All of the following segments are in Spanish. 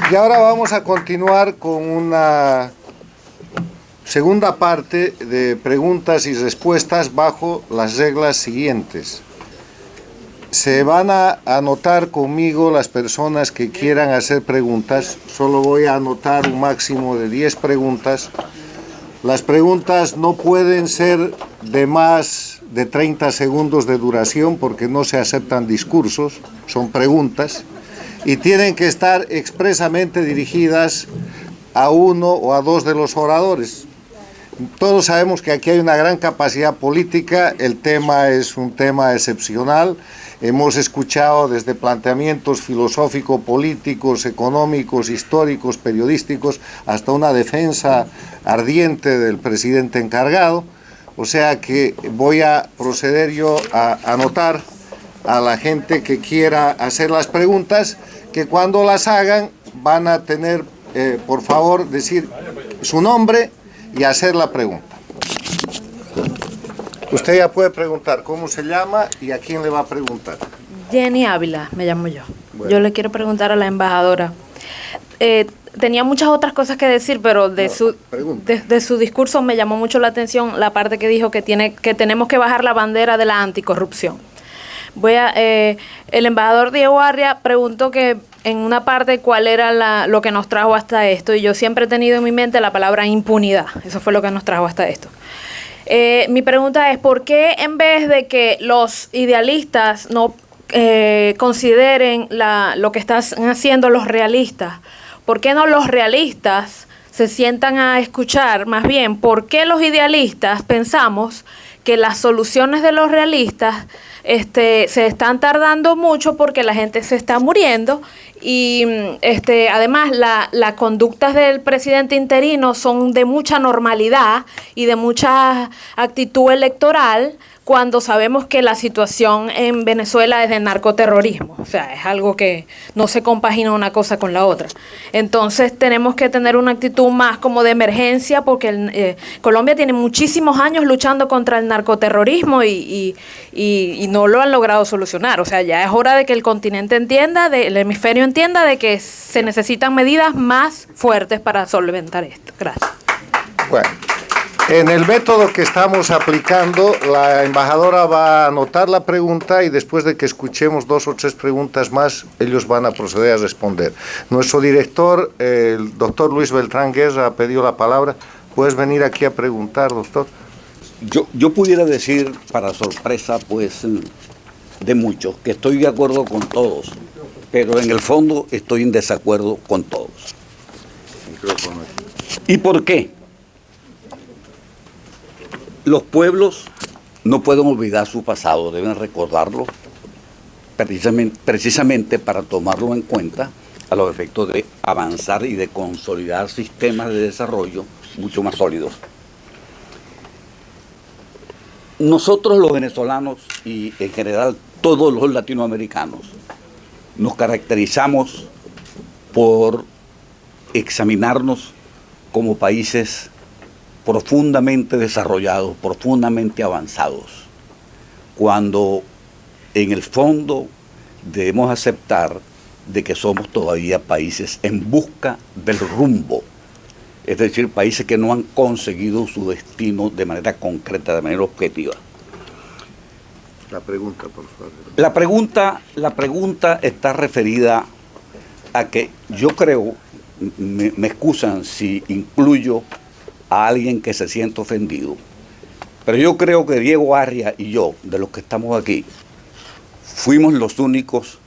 Y ahora vamos a continuar con una segunda parte de preguntas y respuestas bajo las reglas siguientes. Se van a anotar conmigo las personas que quieran hacer preguntas. Solo voy a anotar un máximo de 10 preguntas. Las preguntas no pueden ser de más de 30 segundos de duración porque no se aceptan discursos, son preguntas. Y tienen que estar expresamente dirigidas a uno o a dos de los oradores. Todos sabemos que aquí hay una gran capacidad política, el tema es un tema excepcional. Hemos escuchado desde planteamientos filosóficos, políticos, económicos, históricos, periodísticos, hasta una defensa ardiente del presidente encargado. O sea que voy a proceder yo a anotar a la gente que quiera hacer las preguntas, que cuando las hagan van a tener, por favor, decir su nombre y hacer la pregunta. Usted ya puede preguntar cómo se llama y a quién le va a preguntar. Jenny Ávila, me llamo yo. Bueno. Yo le quiero preguntar a la embajadora. Tenía muchas otras cosas que decir, pero de su discurso me llamó mucho la atención la parte que dijo que tenemos que bajar la bandera de la anticorrupción. El embajador Diego Arria preguntó que en una parte cuál era lo que nos trajo hasta esto, y yo siempre he tenido en mi mente la palabra impunidad. Eso fue lo que nos trajo hasta esto. Mi pregunta es, ¿por qué en vez de que los idealistas no consideren lo que están haciendo los realistas, por qué no los realistas se sientan a escuchar? Más bien, ¿por qué los idealistas pensamos que las soluciones de los realistas se están tardando mucho porque la gente se está muriendo? Y además las conductas del presidente interino son de mucha normalidad y de mucha actitud electoral, cuando sabemos que la situación en Venezuela es de narcoterrorismo. O sea, es algo que no se compagina una cosa con la otra. Entonces tenemos que tener una actitud más como de emergencia, porque Colombia tiene muchísimos años luchando contra el narcoterrorismo y no lo han logrado solucionar. O sea, ya es hora de que el continente entienda, el hemisferio entienda de que se necesitan medidas más fuertes para solventar esto. Gracias. Bueno. En el método que estamos aplicando, la embajadora va a anotar la pregunta y después de que escuchemos 2 o 3 preguntas más, ellos van a proceder a responder. Nuestro director, el doctor Luis Beltrán Guerra, ha pedido la palabra. ¿Puedes venir aquí a preguntar, doctor? Yo pudiera decir, para sorpresa, pues, de muchos, que estoy de acuerdo con todos, pero en el fondo estoy en desacuerdo con todos. ¿Y por qué? Los pueblos no pueden olvidar su pasado, deben recordarlo precisamente para tomarlo en cuenta a los efectos de avanzar y de consolidar sistemas de desarrollo mucho más sólidos. Nosotros los venezolanos y en general todos los latinoamericanos nos caracterizamos por examinarnos como países profundamente desarrollados, profundamente avanzados, cuando en el fondo debemos aceptar de que somos todavía países en busca del rumbo, es decir, países que no han conseguido su destino de manera concreta, de manera objetiva. La pregunta, por favor. La pregunta está referida a que yo creo, me excusan si incluyo a alguien que se siente ofendido, pero yo creo que Diego Arria y yo, de los que estamos aquí, fuimos los únicos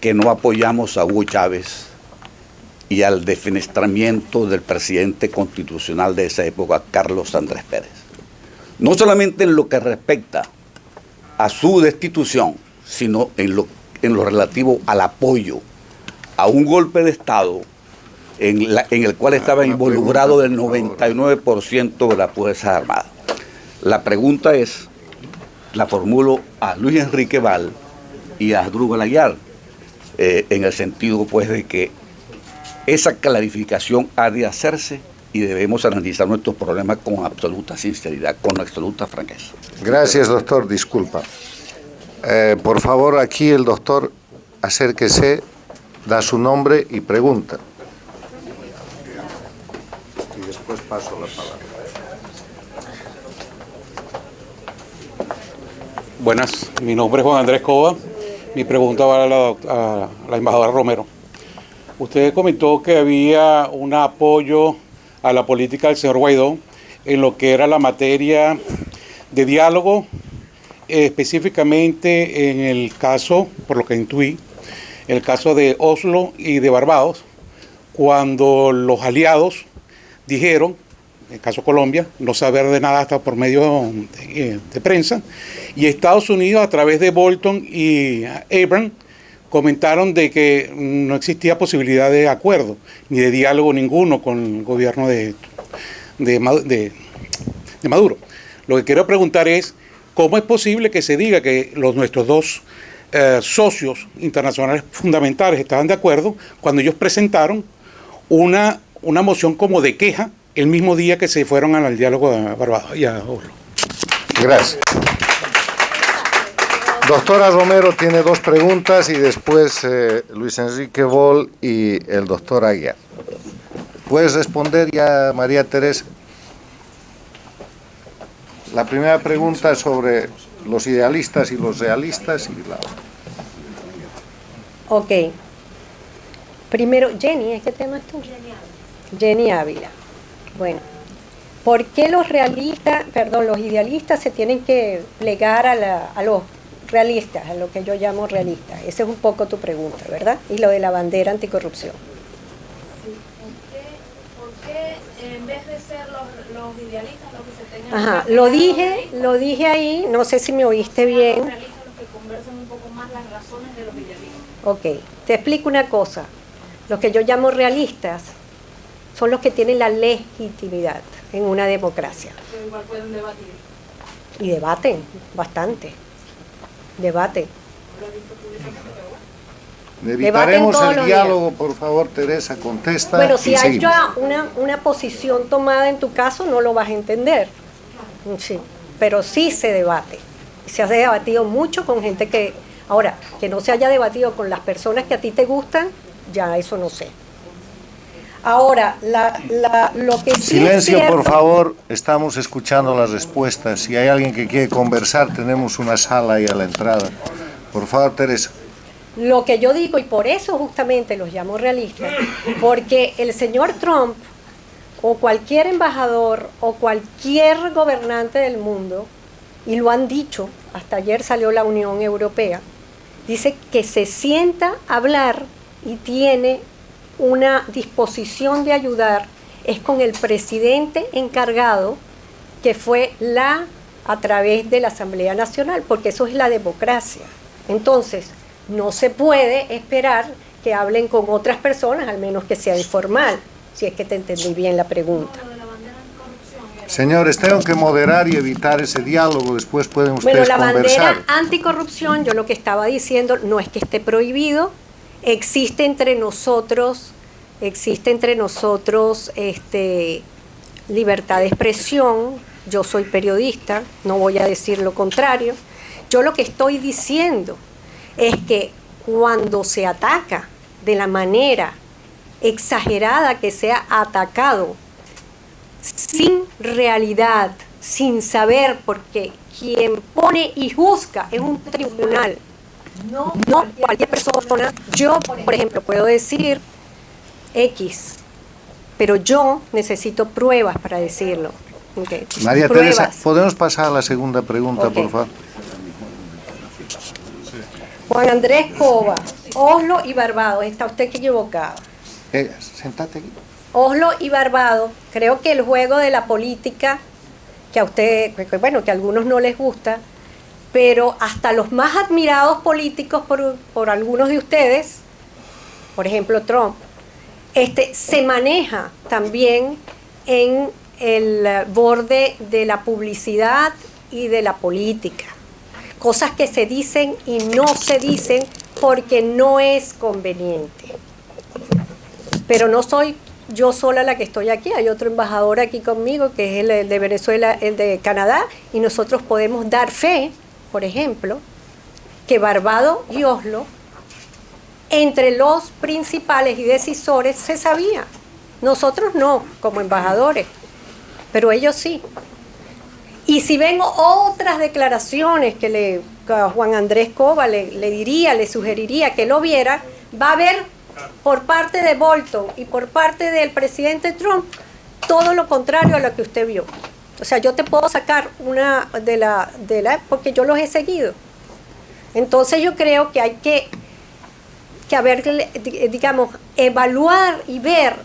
que no apoyamos a Hugo Chávez y al defenestramiento del presidente constitucional de esa época, Carlos Andrés Pérez. No solamente en lo que respecta a su destitución, sino en lo relativo al apoyo a un golpe de Estado en el cual estaba involucrado el 99% de las Fuerzas Armadas. La pregunta es, la formulo a Luis Enrique Val y a Asdrúbal Aguiar, en el sentido pues de que esa clarificación ha de hacerse y debemos analizar nuestros problemas con absoluta sinceridad, con absoluta franqueza. Gracias, doctor. Disculpa. Por favor, aquí el doctor, acérquese, da su nombre y pregunta. después paso la palabra. Buenas, mi nombre es Juan Andrés Cova. Mi pregunta va a la embajadora Romero. Usted comentó que había un apoyo a la política del señor Guaidó en lo que era la materia de diálogo, específicamente en el caso, por lo que intuí, el caso de Oslo y de Barbados, cuando los aliados dijeron, en el caso Colombia, no saber de nada hasta por medio de prensa, y Estados Unidos a través de Bolton y Abrams comentaron de que no existía posibilidad de acuerdo, ni de diálogo ninguno con el gobierno de Maduro. Lo que quiero preguntar es, ¿cómo es posible que se diga que nuestros dos socios internacionales fundamentales estaban de acuerdo cuando ellos presentaron una moción como de queja el mismo día que se fueron al diálogo de Barbados y a Oslo? Gracias. Doctora Romero tiene dos preguntas y después Luis Enrique Boll y el doctor Aguiar. ¿Puedes responder ya, María Teresa? La primera pregunta es sobre los idealistas y los realistas. Ok. Primero, Jenny, ¿qué tema es tú? Jenny Ávila. Bueno, ¿por qué los idealistas se tienen que plegar a los realistas, a lo que yo llamo realistas? Esa es un poco tu pregunta, ¿verdad? Y lo de la bandera anticorrupción. Sí, ¿por qué en vez de ser los idealistas los que se tengan... Ajá, lo dije ahí, no sé si me oíste bien. Los realistas los que conversan un poco más las razones de los idealistas. Ok, te explico una cosa. Los que yo llamo realistas son los que tienen la legitimidad en una democracia. Pero igual pueden debatir. Y debaten bastante. Debaten. Evitaremos el diálogo, por favor, Teresa, contesta. Bueno, si hay seguimos. ya una posición tomada en tu caso, no lo vas a entender. Sí, pero sí se debate. Se ha debatido mucho con gente que... Ahora, que no se haya debatido con las personas que a ti te gustan, ya eso no sé. Ahora, lo que sí Silencio, es cierto, por favor, estamos escuchando las respuestas. Si hay alguien que quiere conversar, tenemos una sala ahí a la entrada. Por favor, Teresa. lo que yo digo, y por eso justamente los llamo realistas, porque el señor Trump o cualquier embajador o cualquier gobernante del mundo, y lo han dicho, hasta ayer salió la Unión Europea, dice que se sienta a hablar y tiene una disposición de ayudar, es con el presidente encargado, que fue a través de la Asamblea Nacional, porque eso es la democracia. Entonces, no se puede esperar que hablen con otras personas, al menos que sea informal, si es que te entendí bien la pregunta. Señores, tengo que moderar y evitar ese diálogo, después pueden ustedes Bueno, la conversar. bandera anticorrupción, yo lo que estaba diciendo, no es que esté prohibido, existe entre nosotros libertad de expresión. Yo soy periodista, no voy a decir lo contrario. Yo lo que estoy diciendo es que cuando se ataca de la manera exagerada que se ha atacado, sin realidad, sin saber, porque quien pone y juzga es un tribunal, no cualquier persona. Yo, por ejemplo, puedo decir X, pero yo necesito pruebas para decirlo. Okay. María Pruebas. Teresa, ¿podemos pasar a la segunda pregunta, Okay. por favor? Juan Andrés Cova, Oslo y Barbados, está usted equivocado. Sentate aquí. Oslo y Barbados, creo que el juego de la política, que a usted, bueno, que a algunos no les gusta, pero hasta los más admirados políticos por algunos de ustedes, por ejemplo Trump, se maneja también en el borde de la publicidad y de la política. Cosas que se dicen y no se dicen porque no es conveniente. Pero no soy yo sola la que estoy aquí, hay otro embajador aquí conmigo, que es el de Venezuela, el de Canadá, y nosotros podemos dar fe, por ejemplo, que Barbados y Oslo, entre los principales y decisores, se sabía. Nosotros no, como embajadores, pero ellos sí. Y si ven otras declaraciones que a Juan Andrés Cova le sugeriría que lo viera, va a ver por parte de Bolton y por parte del presidente Trump todo lo contrario a lo que usted vio. O sea, yo te puedo sacar una porque yo los he seguido. Entonces yo creo que hay que digamos, evaluar y ver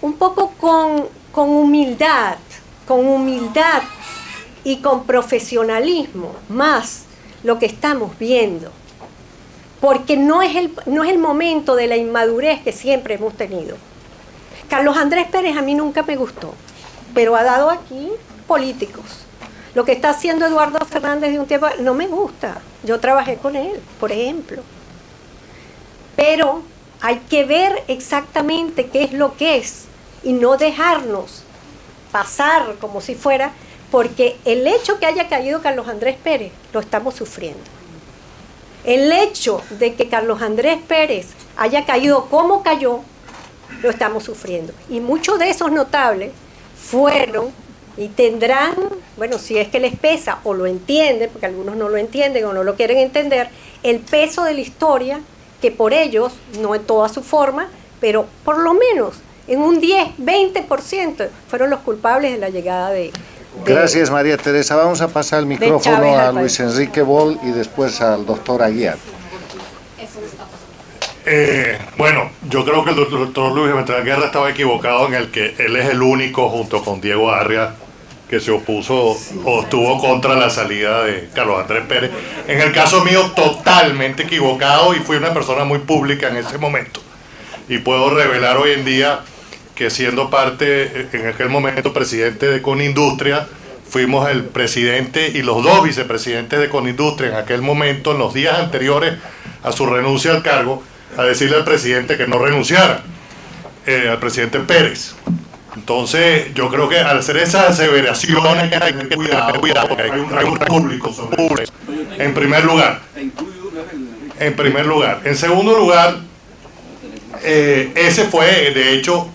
un poco con humildad y con profesionalismo más lo que estamos viendo. Porque no es el momento de la inmadurez que siempre hemos tenido. Carlos Andrés Pérez a mí nunca me gustó, pero ha dado aquí políticos. Lo que está haciendo Eduardo Fernández de un tiempo no me gusta. Yo trabajé con él, por ejemplo. Pero hay que ver exactamente qué es lo que es y no dejarnos pasar como si fuera, porque el hecho que haya caído Carlos Andrés Pérez lo estamos sufriendo. El hecho de que Carlos Andrés Pérez haya caído como cayó, lo estamos sufriendo. Y muchos de esos notables fueron y tendrán, bueno, si es que les pesa o lo entienden, porque algunos no lo entienden o no lo quieren entender, el peso de la historia, que por ellos, no en toda su forma, pero por lo menos en un 10, 20% fueron los culpables de la llegada de Gracias, María Teresa. Vamos a pasar el micrófono a Luis Enrique Bol y después al doctor Aguiar. Bueno, yo creo que el doctor Luis Guerra estaba equivocado en el que él es el único, junto con Diego Arria, que se opuso o estuvo contra la salida de Carlos Andrés Pérez. En el caso mío, totalmente equivocado, y fui una persona muy pública en ese momento. Y puedo revelar hoy en día que, siendo parte, en aquel momento, presidente de Conindustria, fuimos el presidente y los dos vicepresidentes de Conindustria en aquel momento, en los días anteriores a su renuncia al cargo, a decirle al presidente que no renunciara, al presidente Pérez. Entonces, yo creo que al hacer esas aseveraciones hay que tener cuidado, porque hay un público sobre eso. En primer lugar. En segundo lugar, ese fue, de hecho,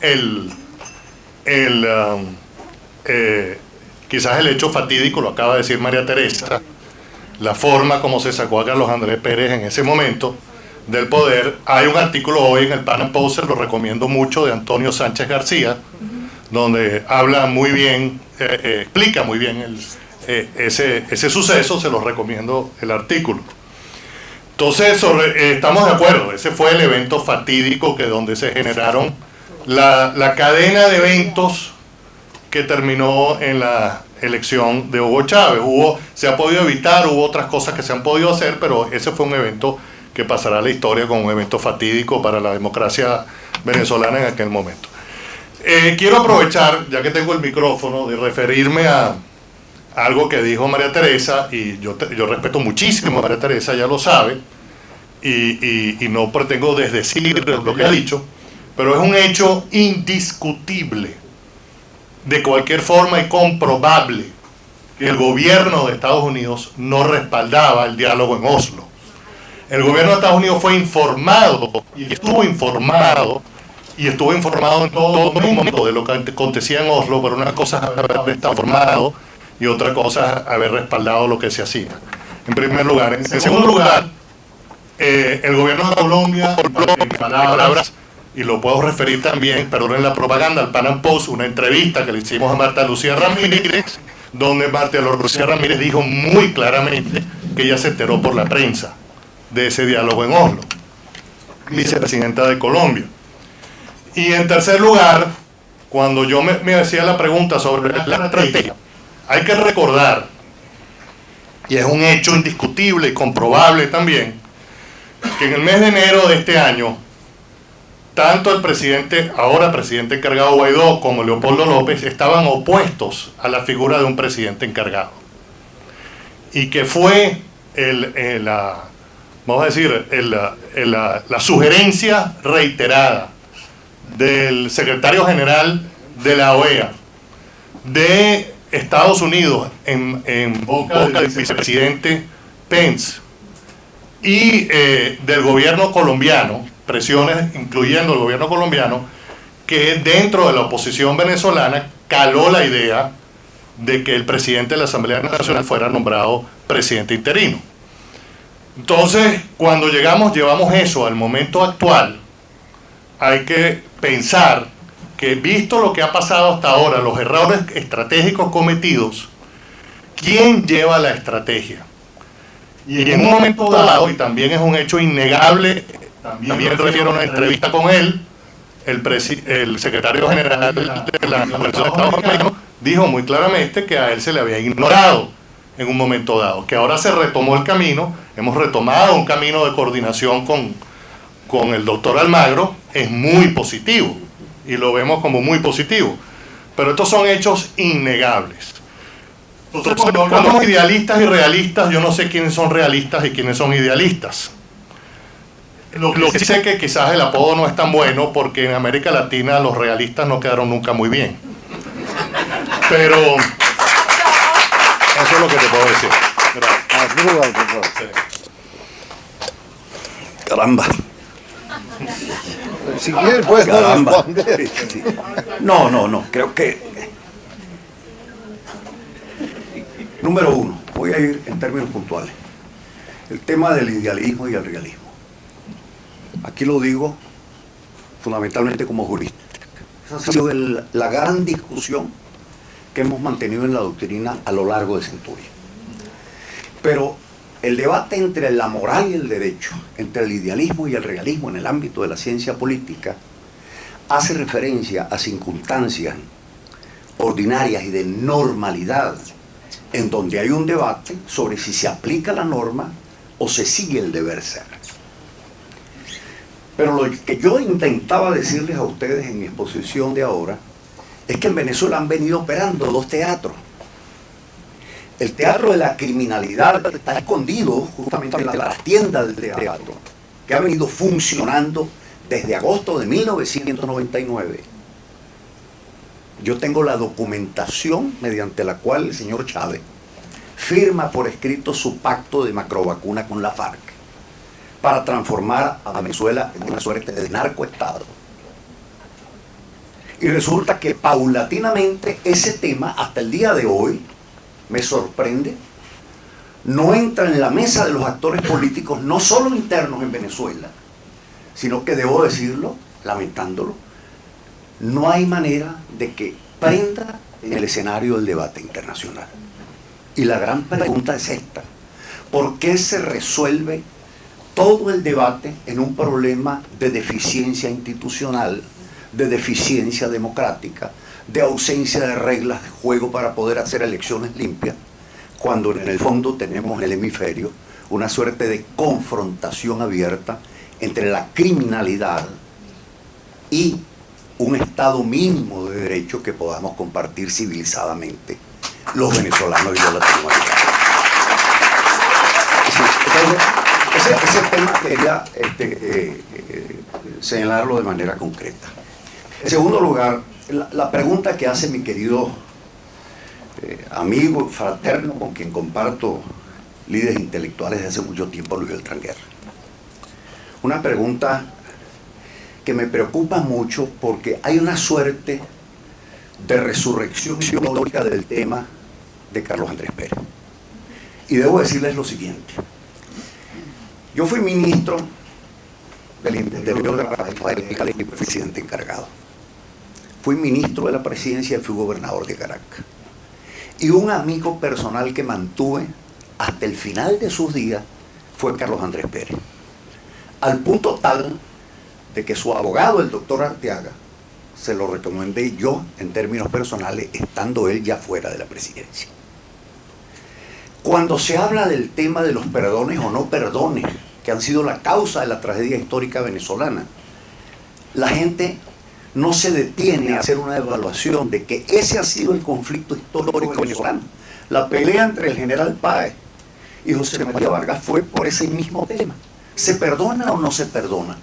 quizás el hecho fatídico, lo acaba de decir María Teresa, la forma como se sacó a Carlos Andrés Pérez en ese momento del poder. Hay un artículo hoy en el Pan Am Post, lo recomiendo mucho, de Antonio Sánchez García, donde habla muy bien, explica muy bien ese suceso. Se los recomiendo el artículo. Entonces, estamos de acuerdo, ese fue el evento fatídico donde se generaron la cadena de eventos que terminó en la elección de Hugo Chávez. Se ha podido evitar, hubo otras cosas que se han podido hacer, pero ese fue un evento que pasará a la historia como un evento fatídico para la democracia venezolana en aquel momento. Quiero aprovechar, ya que tengo el micrófono, de referirme a algo que dijo María Teresa, y yo respeto muchísimo a María Teresa, ya lo sabe, y no pretengo desdecir lo que ha dicho, pero es un hecho indiscutible, de cualquier forma y comprobable, que el gobierno de Estados Unidos no respaldaba el diálogo en Oslo. El gobierno de Estados Unidos fue informado, y estuvo informado en todo momento de lo que acontecía en Oslo, pero una cosa es haber estado informado y otra cosa es haber respaldado lo que se hacía. En primer lugar. En segundo lugar, el gobierno de Colombia, en palabras, y lo puedo referir también, perdón, en la propaganda, al Pan Am Post, una entrevista que le hicimos a Marta Lucía Ramírez, donde Marta Lucía Ramírez dijo muy claramente que ella se enteró por la prensa de ese diálogo en Oslo, vicepresidenta de Colombia. Y en tercer lugar, cuando yo me hacía la pregunta sobre la estrategia, hay que recordar, y es un hecho indiscutible y comprobable también, que en el mes de enero de este año, tanto el presidente, ahora presidente encargado Guaidó, como Leopoldo López, estaban opuestos a la figura de un presidente encargado. Y que fue la sugerencia reiterada del secretario general de la OEA, de Estados Unidos, en boca del vicepresidente Pence, y del gobierno colombiano, presiones incluyendo el gobierno colombiano, que dentro de la oposición venezolana caló la idea de que el presidente de la Asamblea Nacional fuera nombrado presidente interino. Entonces, cuando llevamos eso al momento actual, hay que pensar que, visto lo que ha pasado hasta ahora, los errores estratégicos cometidos, ¿quién lleva la estrategia? Y en un momento dado, y también es un hecho innegable, también refiero a una entrevista con él, el secretario general de la Organización de Estados Americanos dijo muy claramente que a él se le había ignorado en un momento dado, que ahora se retomó el camino, hemos retomado un camino de coordinación con el doctor Almagro, es muy positivo, y lo vemos como muy positivo, pero estos son hechos innegables. Entonces, cuando hablamos de idealistas y realistas, yo no sé quiénes son realistas y quiénes son idealistas. Lo que sí sé que quizás el apodo no es tan bueno, porque en América Latina los realistas no quedaron nunca muy bien. Pero eso es lo que te puedo decir. Caramba. Si quieres puedes no responder. Sí. No, creo que... Número uno, voy a ir en términos puntuales. El tema del idealismo y el realismo. Aquí lo digo fundamentalmente como jurista. Esa ha sido la gran discusión que hemos mantenido en la doctrina a lo largo de centurias. Pero el debate entre la moral y el derecho, entre el idealismo y el realismo en el ámbito de la ciencia política, hace referencia a circunstancias ordinarias y de normalidad, en donde hay un debate sobre si se aplica la norma o se sigue el deber ser. Pero lo que yo intentaba decirles a ustedes en mi exposición de ahora es que en Venezuela han venido operando dos teatros. El teatro de la criminalidad está escondido justamente en la trastienda del teatro, que ha venido funcionando desde agosto de 1999. Yo tengo la documentación mediante la cual el señor Chávez firma por escrito su pacto de macrovacuna con la FARC para transformar a Venezuela en una suerte de narcoestado. Y resulta que paulatinamente ese tema, hasta el día de hoy, me sorprende, no entra en la mesa de los actores políticos, no solo internos en Venezuela, sino que, debo decirlo, lamentándolo, no hay manera de que prenda en el escenario del debate internacional. Y la gran pregunta es esta: ¿por qué se resuelve todo el debate en un problema de deficiencia institucional, de deficiencia democrática, de ausencia de reglas de juego para poder hacer elecciones limpias, cuando en el fondo tenemos en el hemisferio una suerte de confrontación abierta entre la criminalidad y un estado mínimo de derecho que podamos compartir civilizadamente los venezolanos y los latinoamericanos? Ese tema quería señalarlo de manera concreta. En segundo lugar, la pregunta que hace mi querido amigo, fraterno, con quien comparto líderes intelectuales desde hace mucho tiempo, Luis Beltrán Guerra. Una pregunta que me preocupa mucho porque hay una suerte de resurrección histórica del tema de Carlos Andrés Pérez. Y debo decirles lo siguiente: yo fui ministro del Interior de Rafael Cali, presidente encargado. Fui ministro de la presidencia y fui gobernador de Caracas. Y un amigo personal que mantuve hasta el final de sus días fue Carlos Andrés Pérez. Al punto tal de que su abogado, el doctor Arteaga, se lo recomendé yo en términos personales, estando él ya fuera de la presidencia. Cuando se habla del tema de los perdones o no perdones, que han sido la causa de la tragedia histórica venezolana, la gente no se detiene a hacer una evaluación de que ese ha sido el conflicto histórico venezolano. La pelea entre el general Páez y José María Vargas fue por ese mismo tema. ¿Se perdona o no se perdona?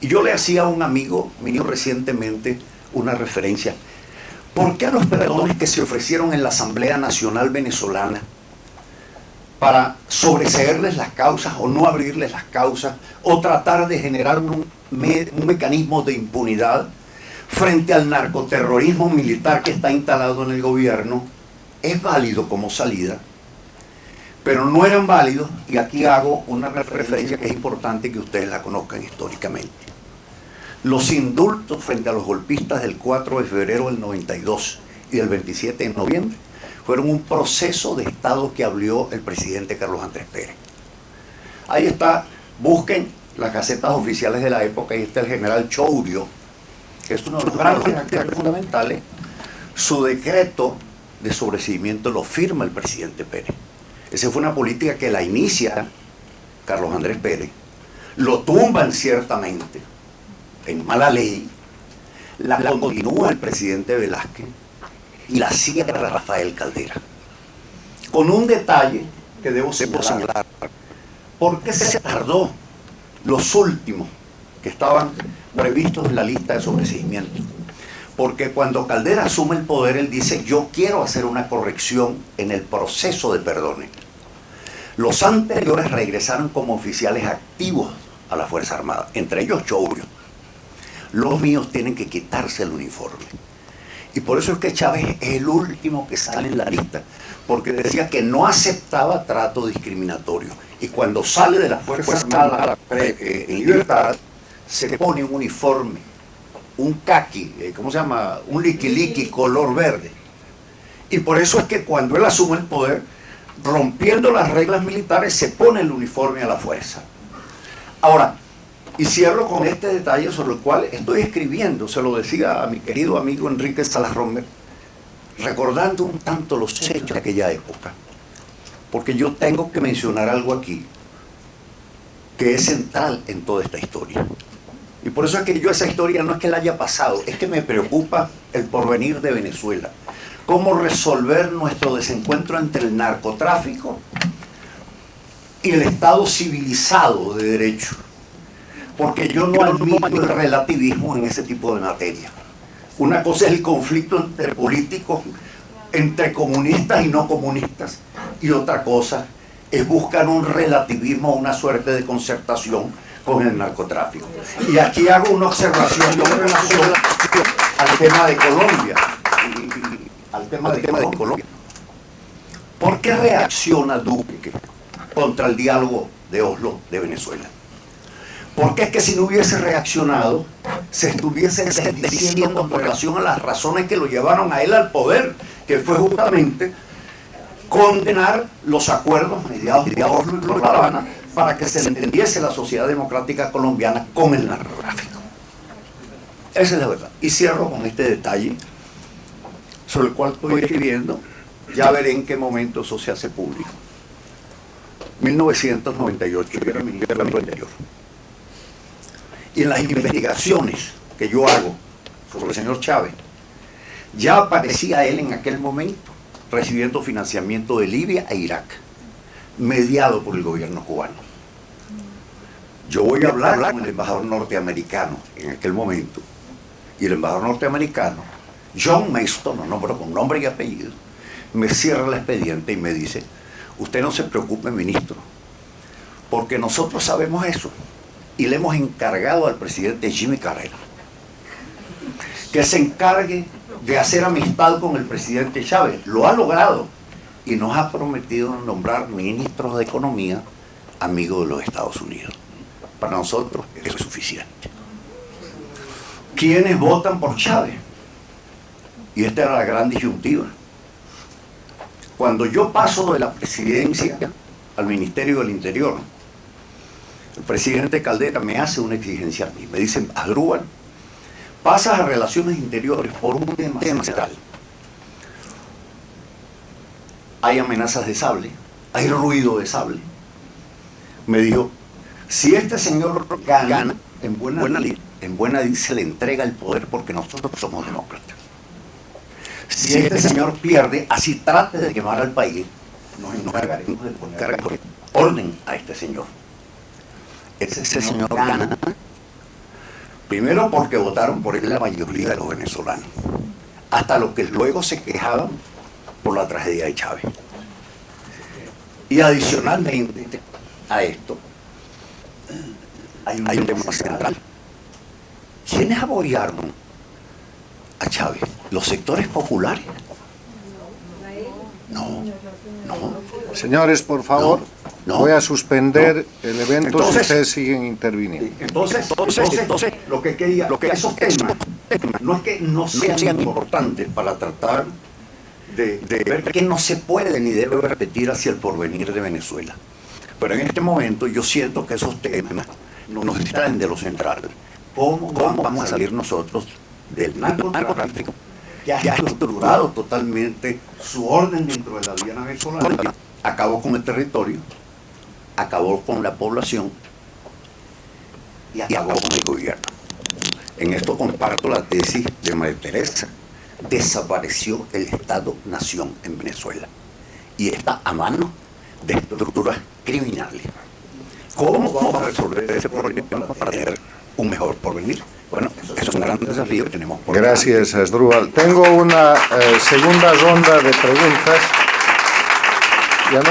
Y yo le hacía a un amigo mío recientemente una referencia. ¿Por qué a los perdones que se ofrecieron en la Asamblea Nacional Venezolana para sobreseerles las causas o no abrirles las causas o tratar de generar un mecanismo de impunidad frente al narcoterrorismo militar que está instalado en el gobierno, es válido como salida, pero no eran válidos, y aquí hago una referencia que es importante que ustedes la conozcan históricamente. Los indultos frente a los golpistas del 4 de febrero del 92 y del 27 de noviembre fueron un proceso de Estado que abrió el presidente Carlos Andrés Pérez. Ahí está, busquen las gacetas oficiales de la época, y está el general Chourio, que es uno de los grandes actores fundamentales. Su decreto de sobreseimiento lo firma el presidente Pérez. Esa fue una política que la inicia Carlos Andrés Pérez, lo tumban ciertamente en mala ley, la continúa el presidente Velázquez y la sigue Rafael Caldera. Con un detalle que debo señalar. ¿Por qué se tardó los últimos que estaban previstos en la lista de sobreseimiento? Porque cuando Caldera asume el poder, él dice: yo quiero hacer una corrección en el proceso de perdones. Los anteriores regresaron como oficiales activos a la Fuerza Armada, entre ellos Chourio. Los míos tienen que quitarse el uniforme. Y por eso es que Chávez es el último que sale en la lista, porque decía que no aceptaba trato discriminatorio. Y cuando sale de la Fuerza Armada en libertad, se pone un uniforme, un caqui, ¿cómo se llama? Un liqui color verde. Y por eso es que cuando él asume el poder, rompiendo las reglas militares, se pone el uniforme a la fuerza. Ahora, y cierro con este detalle sobre el cual estoy escribiendo, se lo decía a mi querido amigo Enrique Salas Romer, recordando un tanto los hechos de aquella época, porque yo tengo que mencionar algo aquí que es central en toda esta historia. Y por eso es que yo esa historia no es que la haya pasado, es que me preocupa el porvenir de Venezuela. Cómo resolver nuestro desencuentro entre el narcotráfico y el Estado civilizado de derecho. Porque yo no admito el relativismo en ese tipo de materia. Una cosa es el conflicto entre políticos, entre comunistas y no comunistas, y otra cosa es buscar un relativismo, una suerte de concertación con el narcotráfico. Y aquí hago una observación en relación al tema de Colombia. Al tema de Colombia. ¿Por qué reacciona Duque contra el diálogo de Oslo de Venezuela? Porque es que si no hubiese reaccionado, se estuviese diciendo con relación a las razones que lo llevaron a él al poder, que fue justamente condenar los acuerdos mediados de Oslo y La Habana para que se entendiese la sociedad democrática colombiana con el narcotráfico. Esa es la verdad. Y cierro con este detalle sobre el cual estoy escribiendo. Ya veré en qué momento eso se hace público. 1998, que era mi ministro del Interior. Y en las investigaciones que yo hago sobre el señor Chávez, ya aparecía él en aquel momento recibiendo financiamiento de Libia e Irak, mediado por el gobierno cubano. Yo voy a hablar con el embajador norteamericano en aquel momento, y el embajador norteamericano, John Mayston, lo nombro con nombre y apellido, me cierra el expediente y me dice: usted no se preocupe, ministro, porque nosotros sabemos eso. Y le hemos encargado al presidente Jimmy Carrera que se encargue de hacer amistad con el presidente Chávez. Lo ha logrado y nos ha prometido nombrar ministros de Economía amigos de los Estados Unidos. Para nosotros eso es suficiente. ¿Quiénes votan por Chávez? Y esta era la gran disyuntiva. Cuando yo paso de la presidencia al Ministerio del Interior, el presidente Caldera me hace una exigencia a mí. Me dicen: Asdrúbal, pasas a Relaciones Interiores por un tema central. Hay amenazas de sable, hay ruido de sable. Me dijo: si este señor gana, en buena lid se le entrega el poder, porque nosotros somos demócratas. Si este señor pierde, así trate de quemar al país, nos encargaremos de poner orden a este señor. Ese señor gana, primero porque votaron por él la mayoría de los venezolanos, hasta los que luego se quejaban por la tragedia de Chávez. Y adicionalmente a esto, hay un tema central. ¿Quiénes apoyaron a Chávez? Los sectores populares. No, no. Señores, por favor, No, voy a suspender el evento Entonces- si ustedes siguen interviniendo. Entonces, lo que quería, esos temas no es que no sean importantes para tratar de ver que no se puede ni debe repetir hacia el porvenir de Venezuela. Pero en este momento yo siento que esos temas nos distraen de lo central. ¿Cómo vamos a salir nosotros del narcotráfico que ha estructurado totalmente su orden dentro de la Diana venezolana? Acabó con el territorio, acabó con la población y acabó con el gobierno. En esto comparto la tesis de María Teresa. Desapareció el Estado-Nación en Venezuela y está a mano de estructuras criminales. ¿Cómo vamos a resolver ese problema para tener un mejor porvenir? Bueno, eso es un gran desafío que tenemos por delante. Gracias, Asdrúbal. Tengo una segunda ronda de preguntas. ¿Ya no?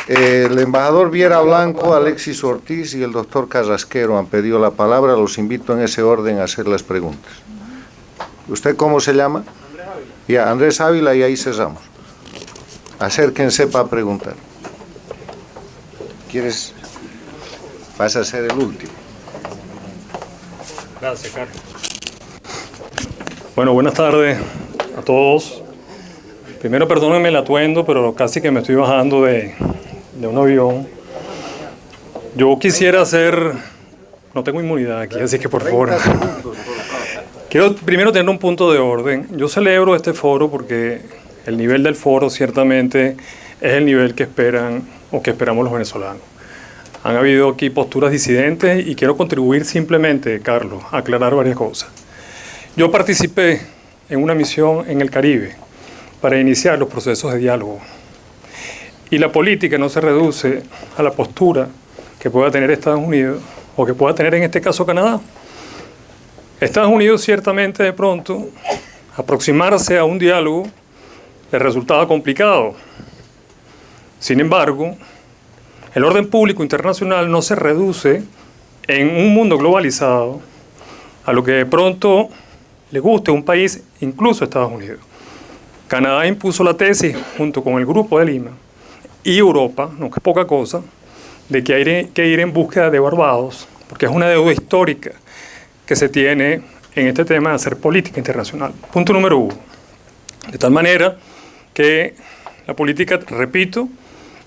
El embajador Viera Blanco, Alexis Ortiz y el doctor Carrasquero han pedido la palabra. Los invito en ese orden a hacer las preguntas. ¿Usted cómo se llama? Andrés Ávila. Ya, Andrés Ávila, y ahí cerramos. Acérquense para preguntar. ¿Quieres? Vas a ser el último. Gracias, Carlos. Bueno, buenas tardes a todos. Primero, perdónenme el atuendo, pero casi que me estoy bajando de un avión. Yo quisiera hacer... No tengo inmunidad aquí, así que por favor... Quiero primero tener un punto de orden. Yo celebro este foro porque el nivel del foro ciertamente es el nivel que esperan o que esperamos los venezolanos. Han habido aquí posturas disidentes y quiero contribuir simplemente, Carlos, a aclarar varias cosas. Yo participé en una misión en el Caribe para iniciar los procesos de diálogo. Y la política no se reduce a la postura que pueda tener Estados Unidos o que pueda tener en este caso Canadá. Estados Unidos ciertamente de pronto aproximarse a un diálogo le resultaba complicado. Sin embargo, el orden público internacional no se reduce en un mundo globalizado a lo que de pronto le guste a un país, incluso Estados Unidos. Canadá impuso la tesis junto con el Grupo de Lima y Europa, no que es poca cosa, de que hay que ir en búsqueda de Barbados, porque es una deuda histórica que se tiene en este tema de hacer política internacional. Punto número 1. De tal manera que la política, repito,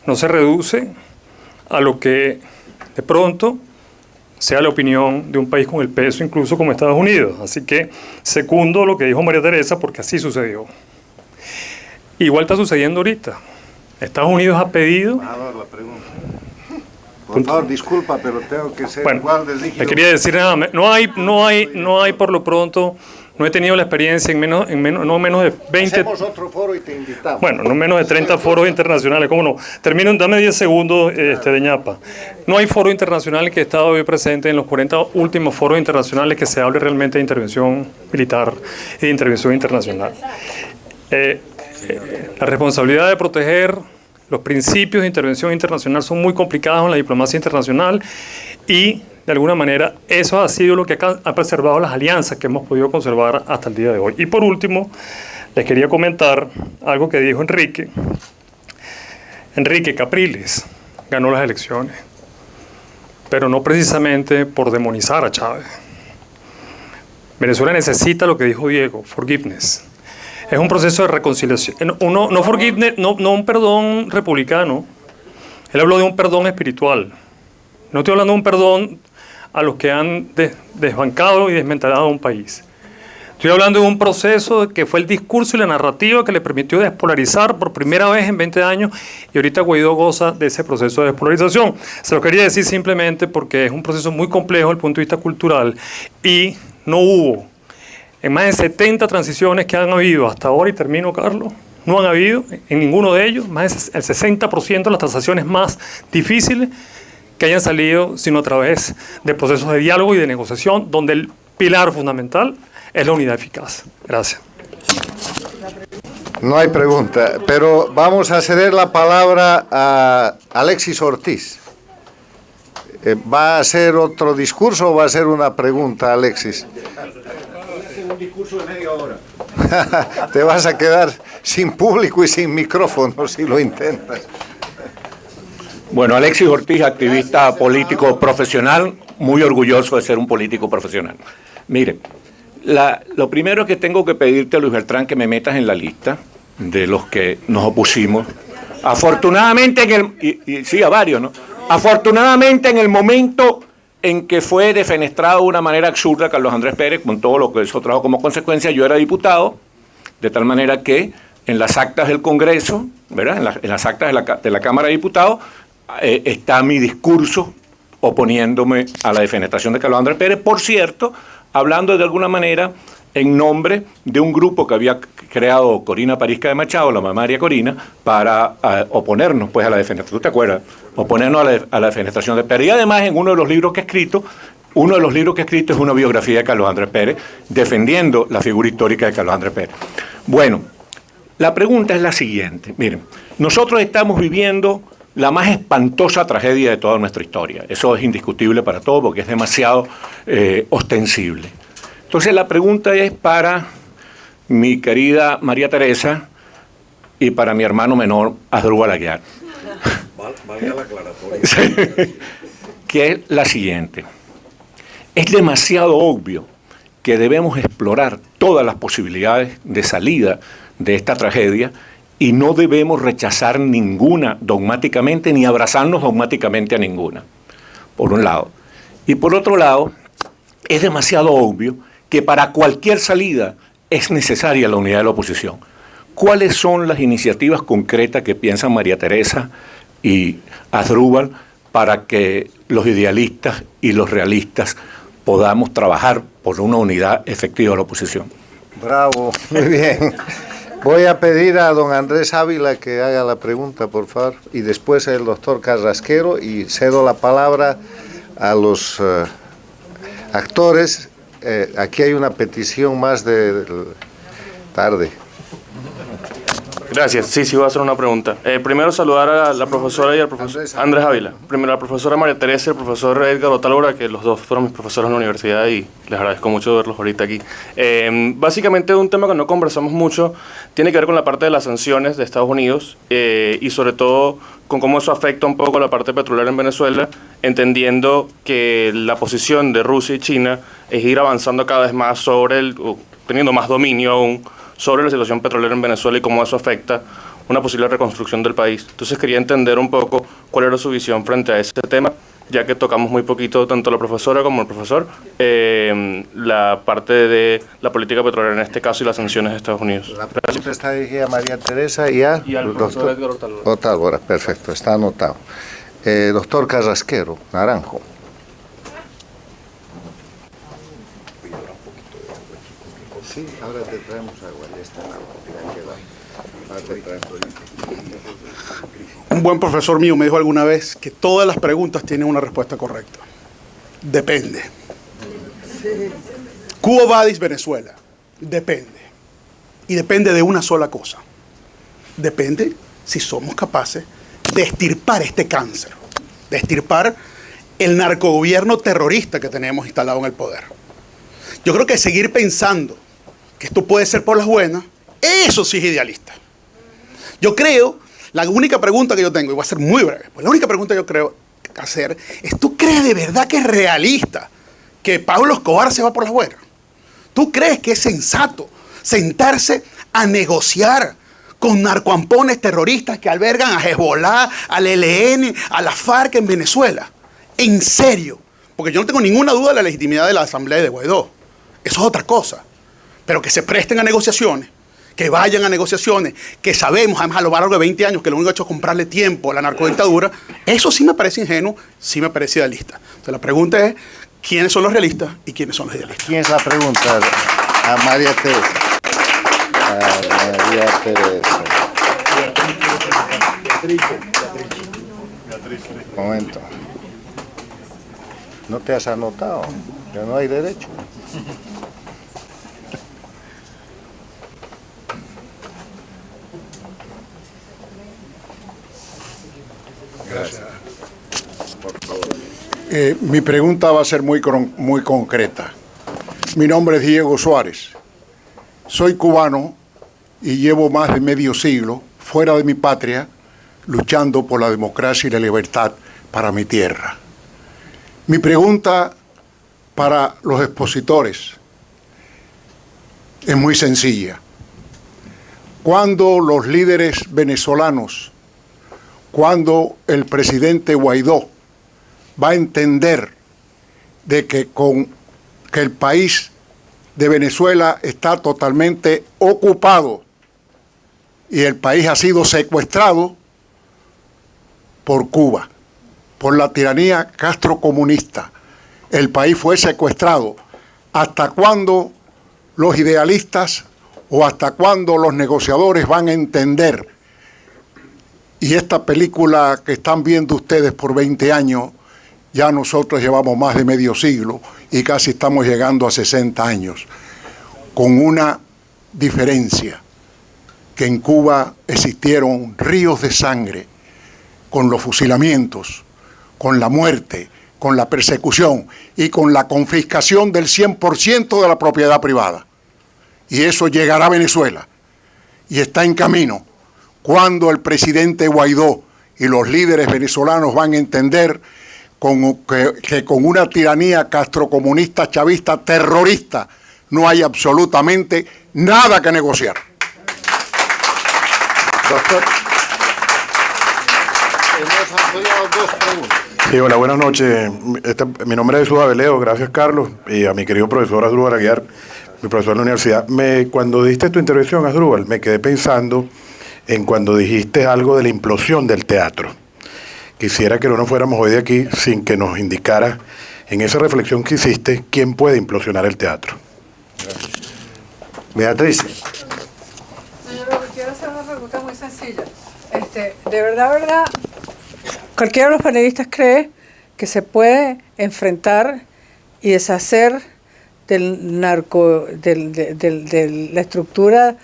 no se reduce a lo que de pronto sea la opinión de un país con el peso incluso como Estados Unidos. Así que secundo lo que dijo María Teresa porque así sucedió. Igual está sucediendo ahorita. Estados Unidos ha pedido... La pregunta. Por favor, disculpa, pero tengo que ser igual de rígido. Le quería decir nada, no hay por lo pronto, no he tenido la experiencia en menos de 20... Hacemos otro foro y te invitamos. Bueno, no menos de 30 foros internacionales, ¿cómo no? Termino, dame 10 segundos, de ñapa. No hay foro internacional que he estado hoy presente en los 40 últimos foros internacionales que se hable realmente de intervención militar y de intervención internacional. La responsabilidad de proteger los principios de intervención internacional son muy complicados en la diplomacia internacional y, de alguna manera, eso ha sido lo que ha preservado las alianzas que hemos podido conservar hasta el día de hoy. Y por último, les quería comentar algo que dijo Enrique. Enrique Capriles ganó las elecciones, pero no precisamente por demonizar a Chávez. Venezuela necesita lo que dijo Diego, forgiveness. Es un proceso de reconciliación. No forgiveness, no un perdón republicano. Él habló de un perdón espiritual. No estoy hablando de un perdón a los que han desbancado y desmantelado un país. Estoy hablando de un proceso que fue el discurso y la narrativa que le permitió despolarizar por primera vez en 20 años y ahorita Guaidó goza de ese proceso de despolarización. Se lo quería decir simplemente porque es un proceso muy complejo desde el punto de vista cultural y no hubo, en más de 70 transiciones que han habido hasta ahora, y termino, Carlos, no han habido en ninguno de ellos, más del 60% de las transacciones más difíciles que hayan salido sino a través de procesos de diálogo y de negociación, donde el pilar fundamental es la unidad eficaz. Gracias. No hay pregunta, pero vamos a ceder la palabra a Alexis Ortiz. ¿Va a ser otro discurso o va a ser una pregunta, Alexis? Un discurso Te vas a quedar sin público y sin micrófono si lo intentas. Bueno, Alexis Ortiz, activista político profesional, muy orgulloso de ser un político profesional. Mire, lo primero que tengo que pedirte, Luis Bertrán, que me metas en la lista de los que nos opusimos. Afortunadamente, sí, a varios, ¿no? Afortunadamente, en el momento en que fue defenestrado de una manera absurda Carlos Andrés Pérez, con todo lo que eso trajo como consecuencia, yo era diputado, de tal manera que en las actas del Congreso, ¿verdad? En las actas de la Cámara de Diputados, está mi discurso oponiéndome a la defenestración de Carlos Andrés Pérez, por cierto, hablando de alguna manera en nombre de un grupo que había creado Corina Parisca de Machado, la mamá María Corina, para oponernos pues a la defenestración. ¿Tú te acuerdas? Oponernos a la defenestración de Pérez. Y además, en uno de los libros que he escrito, es una biografía de Carlos Andrés Pérez, defendiendo la figura histórica de Carlos Andrés Pérez. Bueno, la pregunta es la siguiente. Miren, nosotros estamos viviendo la más espantosa tragedia de toda nuestra historia. Eso es indiscutible para todos porque es demasiado ostensible. Entonces la pregunta es para mi querida María Teresa y para mi hermano menor, Asdrúbal Aguiar. Valga la aclaratoria. Que es la siguiente. Es demasiado obvio que debemos explorar todas las posibilidades de salida de esta tragedia y no debemos rechazar ninguna dogmáticamente ni abrazarnos dogmáticamente a ninguna, por un lado. Y por otro lado, es demasiado obvio que para cualquier salida es necesaria la unidad de la oposición. ¿Cuáles son las iniciativas concretas que piensan María Teresa y Asdrúbal para que los idealistas y los realistas podamos trabajar por una unidad efectiva de la oposición? Bravo, muy bien. Voy a pedir a don Andrés Ávila que haga la pregunta, por favor, y después el doctor Carrasquero, y cedo la palabra a los actores. Aquí hay una petición más de tarde. Gracias. Sí, voy a hacer una pregunta. Primero saludar a la profesora y al profesor Andrés Ávila. Primero a la profesora María Teresa y el profesor Edgar Otálvora, que los dos fueron mis profesores en la universidad y les agradezco mucho verlos ahorita aquí. Básicamente un tema que no conversamos mucho tiene que ver con la parte de las sanciones de Estados Unidos y sobre todo con cómo eso afecta un poco la parte petrolera en Venezuela, entendiendo que la posición de Rusia y China es ir avanzando cada vez más teniendo más dominio aún sobre la situación petrolera en Venezuela y cómo eso afecta una posible reconstrucción del país. Entonces quería entender un poco cuál era su visión frente a ese tema, ya que tocamos muy poquito, tanto la profesora como el profesor, la parte de la política petrolera en este caso y las sanciones de Estados Unidos. La pregunta está dirigida a María Teresa y al profesor Edgar Otálvora. Otálvora, perfecto, está anotado. Doctor Carrasquero, Naranjo. Sí, ahora te traemos agua, ya está el agua, ahora te traemos. Un buen profesor mío me dijo alguna vez que todas las preguntas tienen una respuesta correcta. Depende. Quo vadis Venezuela. Depende. Y depende de una sola cosa. Depende si somos capaces de extirpar este cáncer, de extirpar el narcogobierno terrorista que tenemos instalado en el poder. Yo creo que seguir pensando que esto puede ser por las buenas, eso sí es idealista. Yo creo, la única pregunta que yo tengo, y voy a ser muy breve, pues la única pregunta que yo creo hacer es, ¿tú crees de verdad que es realista que Pablo Escobar se va por las buenas? ¿Tú crees que es sensato sentarse a negociar con narcoampones terroristas que albergan a Hezbollah, al ELN, a la FARC en Venezuela? En serio, porque yo no tengo ninguna duda de la legitimidad de la Asamblea de Guaidó. Eso es otra cosa. Pero que se presten a negociaciones, que vayan a negociaciones, que sabemos, además a lo largo de 20 años, que lo único que ha hecho es comprarle tiempo a la narcodictadura, eso sí me parece ingenuo, sí me parece idealista. Entonces la pregunta es, ¿quiénes son los realistas y quiénes son los idealistas? ¿Quién es la pregunta? A María Teresa. A María Teresa. Un momento. ¿No te has anotado? Ya no hay derecho. Gracias. Mi pregunta va a ser muy concreta. Mi nombre es Diego Suárez Soy cubano y llevo más de medio siglo fuera de mi patria luchando por la democracia y la libertad para mi tierra. Mi pregunta para los expositores es muy sencilla. ¿Cuándo los líderes venezolanos, cuándo el presidente Guaidó va a entender de que el país de Venezuela está totalmente ocupado y el país ha sido secuestrado por Cuba, por la tiranía castrocomunista? El país fue secuestrado. ¿Hasta cuándo los idealistas o hasta cuándo los negociadores van a entender? Y esta película que están viendo ustedes por 20 años, ya nosotros llevamos más de medio siglo y casi estamos llegando a 60 años, con una diferencia, que en Cuba existieron ríos de sangre, con los fusilamientos, con la muerte, con la persecución y con la confiscación del 100% de la propiedad privada. Y eso llegará a Venezuela y está en camino. Cuando el presidente Guaidó y los líderes venezolanos van a entender que con una tiranía castrocomunista, chavista, terrorista, no hay absolutamente nada que negociar. Doctor. Hemos ampliado dos preguntas. Sí, hola, buenas noches. Mi nombre es Jesús Abeleo, gracias Carlos, y a mi querido profesor Asdrúbal Aguiar, mi profesor en la universidad. Cuando diste tu intervención, Asdrúbal, me quedé pensando en cuando dijiste algo de la implosión del teatro. Quisiera que no nos fuéramos hoy de aquí sin que nos indicara, en esa reflexión que hiciste, quién puede implosionar el teatro. Gracias. Beatriz. Señor, quiero hacer una pregunta muy sencilla. De verdad, cualquiera de los panelistas cree que se puede enfrentar y deshacer del de la estructura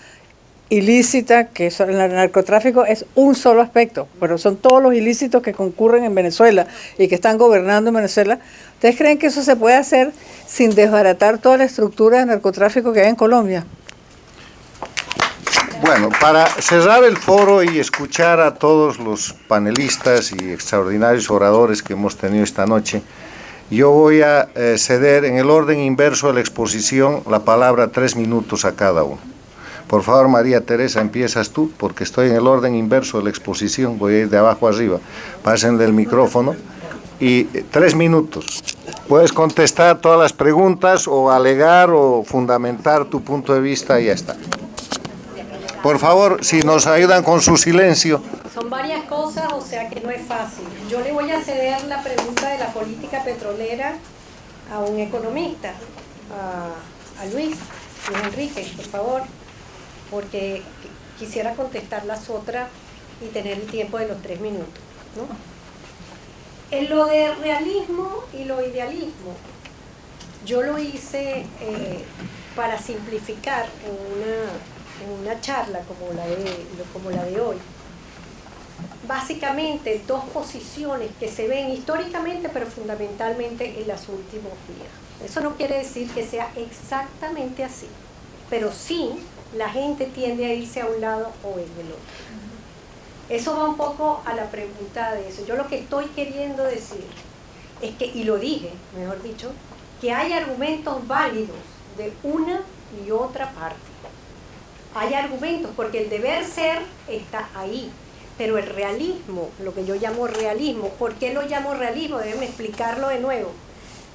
ilícita, que el narcotráfico es un solo aspecto, pero son todos los ilícitos que concurren en Venezuela y que están gobernando en Venezuela. ¿Ustedes creen que eso se puede hacer sin desbaratar toda la estructura de narcotráfico que hay en Colombia? Bueno, para cerrar el foro y escuchar a todos los panelistas y extraordinarios oradores que hemos tenido esta noche, yo voy a ceder en el orden inverso de la exposición la palabra 3 minutos a cada uno. Por favor, María Teresa, empiezas tú, porque estoy en el orden inverso de la exposición, voy a ir de abajo arriba. Pásenle el micrófono y 3 minutos. Puedes contestar todas las preguntas o alegar o fundamentar tu punto de vista y ya está. Por favor, si nos ayudan con su silencio. Son varias cosas, o sea que no es fácil. Yo le voy a ceder la pregunta de la política petrolera a un economista, a Luis Enrique, por favor, porque quisiera contestar las otras y tener el tiempo de los 3 minutos, ¿no? En lo de realismo y lo idealismo, yo lo hice para simplificar en una charla como la de hoy. Básicamente 2 posiciones que se ven históricamente pero fundamentalmente en los últimos días. Eso no quiere decir que sea exactamente así, pero sí la gente tiende a irse a un lado o en el otro. Eso va un poco a la pregunta de eso. Yo lo que estoy queriendo decir es que, y lo dije, mejor dicho, que hay argumentos válidos de una y otra parte. Hay argumentos, porque el deber ser está ahí, pero el realismo, lo que yo llamo realismo, ¿por qué lo llamo realismo? Déjenme explicarlo de nuevo.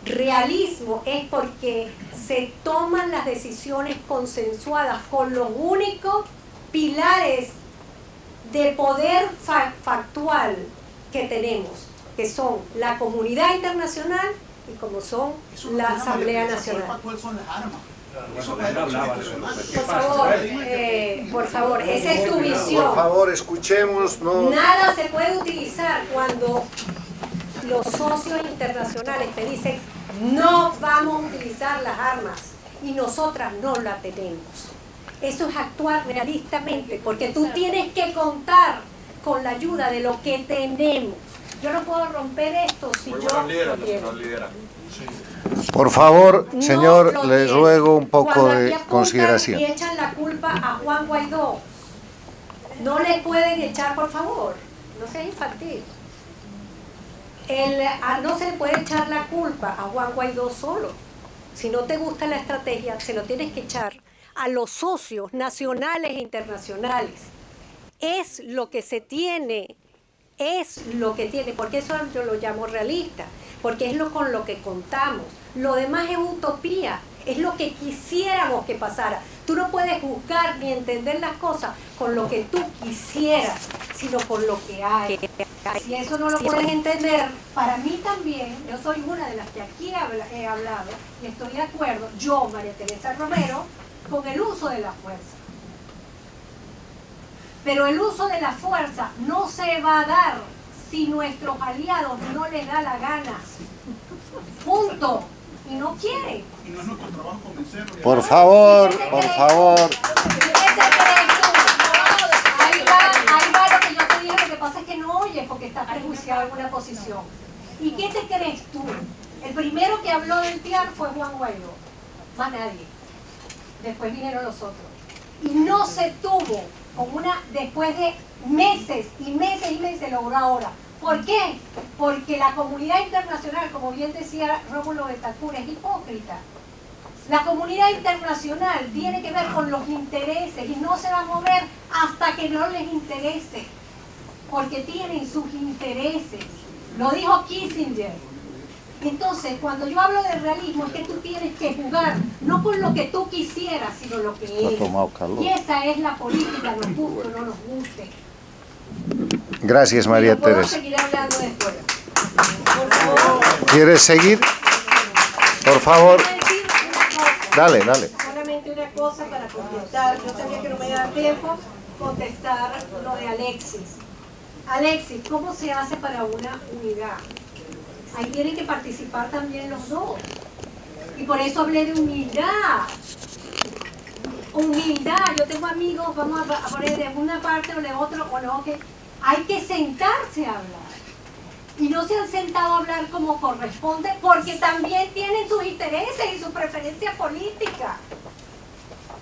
Realismo es porque se toman las decisiones consensuadas con los únicos pilares de poder factual que tenemos, que son la comunidad internacional y como son la Asamblea Nacional. Por favor, esa es tu visión. Por favor, escuchemos. No. Nada se puede utilizar cuando los socios internacionales te dicen no vamos a utilizar las armas y nosotras no las tenemos. Eso es actuar realistamente, porque tú tienes que contar con la ayuda de lo que tenemos. Yo no puedo romper esto si yo lo quiero. Por favor, No señor, lo les tiene. ruego un poco Cuando de aquí apuntan consideración. y echan la culpa a Juan Guaidó, no le pueden echar, por favor, no seas infantil. No se le puede echar la culpa a Juan Guaidó solo. Si no te gusta la estrategia, se lo tienes que echar a los socios nacionales e internacionales. Es lo que se tiene, porque eso yo lo llamo realista, porque es con lo que contamos. Lo demás es utopía, es lo que quisiéramos que pasara. Tú no puedes juzgar ni entender las cosas con lo que tú quisieras, sino con lo que hay. Si eso no lo pueden entender, para mí también, yo soy una de las que aquí he hablado y estoy de acuerdo, yo, María Teresa Romero, con el uso de la fuerza. Pero el uso de la fuerza no se va a dar si nuestros aliados no les da la gana. Punto. Y no quieren. Y no es nuestro trabajo convencerlos. Por favor, por favor. Ahí va lo que yo te dije, lo que pasa es que no oyes porque estás prejuiciado en una posición. ¿Y qué te crees tú? El primero que habló del TIAR fue Juan Guaidó, más nadie. Después vinieron los otros. Y no se tuvo después de meses y meses y meses logró ahora. ¿Por qué? Porque la comunidad internacional, como bien decía Rómulo Betancourt, es hipócrita. La comunidad internacional tiene que ver con los intereses y no se va a mover hasta que no les interese, porque tienen sus intereses. Lo dijo Kissinger. Entonces, cuando yo hablo de realismo, es que tú tienes que jugar, no con lo que tú quisieras, sino lo que es. Y esa es la política, nos guste o no nos guste. Gracias, María Puedo Teresa. seguir hablando después. Por favor. ¿Quieres seguir? Por favor. Dale, dale. Solamente una cosa para contestar. Yo sabía que no me iba a dar tiempo contestar lo de Alexis. Alexis, ¿cómo se hace para una unidad? Ahí tienen que participar también los dos. Y por eso hablé de humildad. Humildad. Yo tengo amigos, vamos a poner de una parte o de otra, o no, que hay que sentarse a hablar. Y no se han sentado a hablar como corresponde, porque también tienen sus intereses y sus preferencias políticas.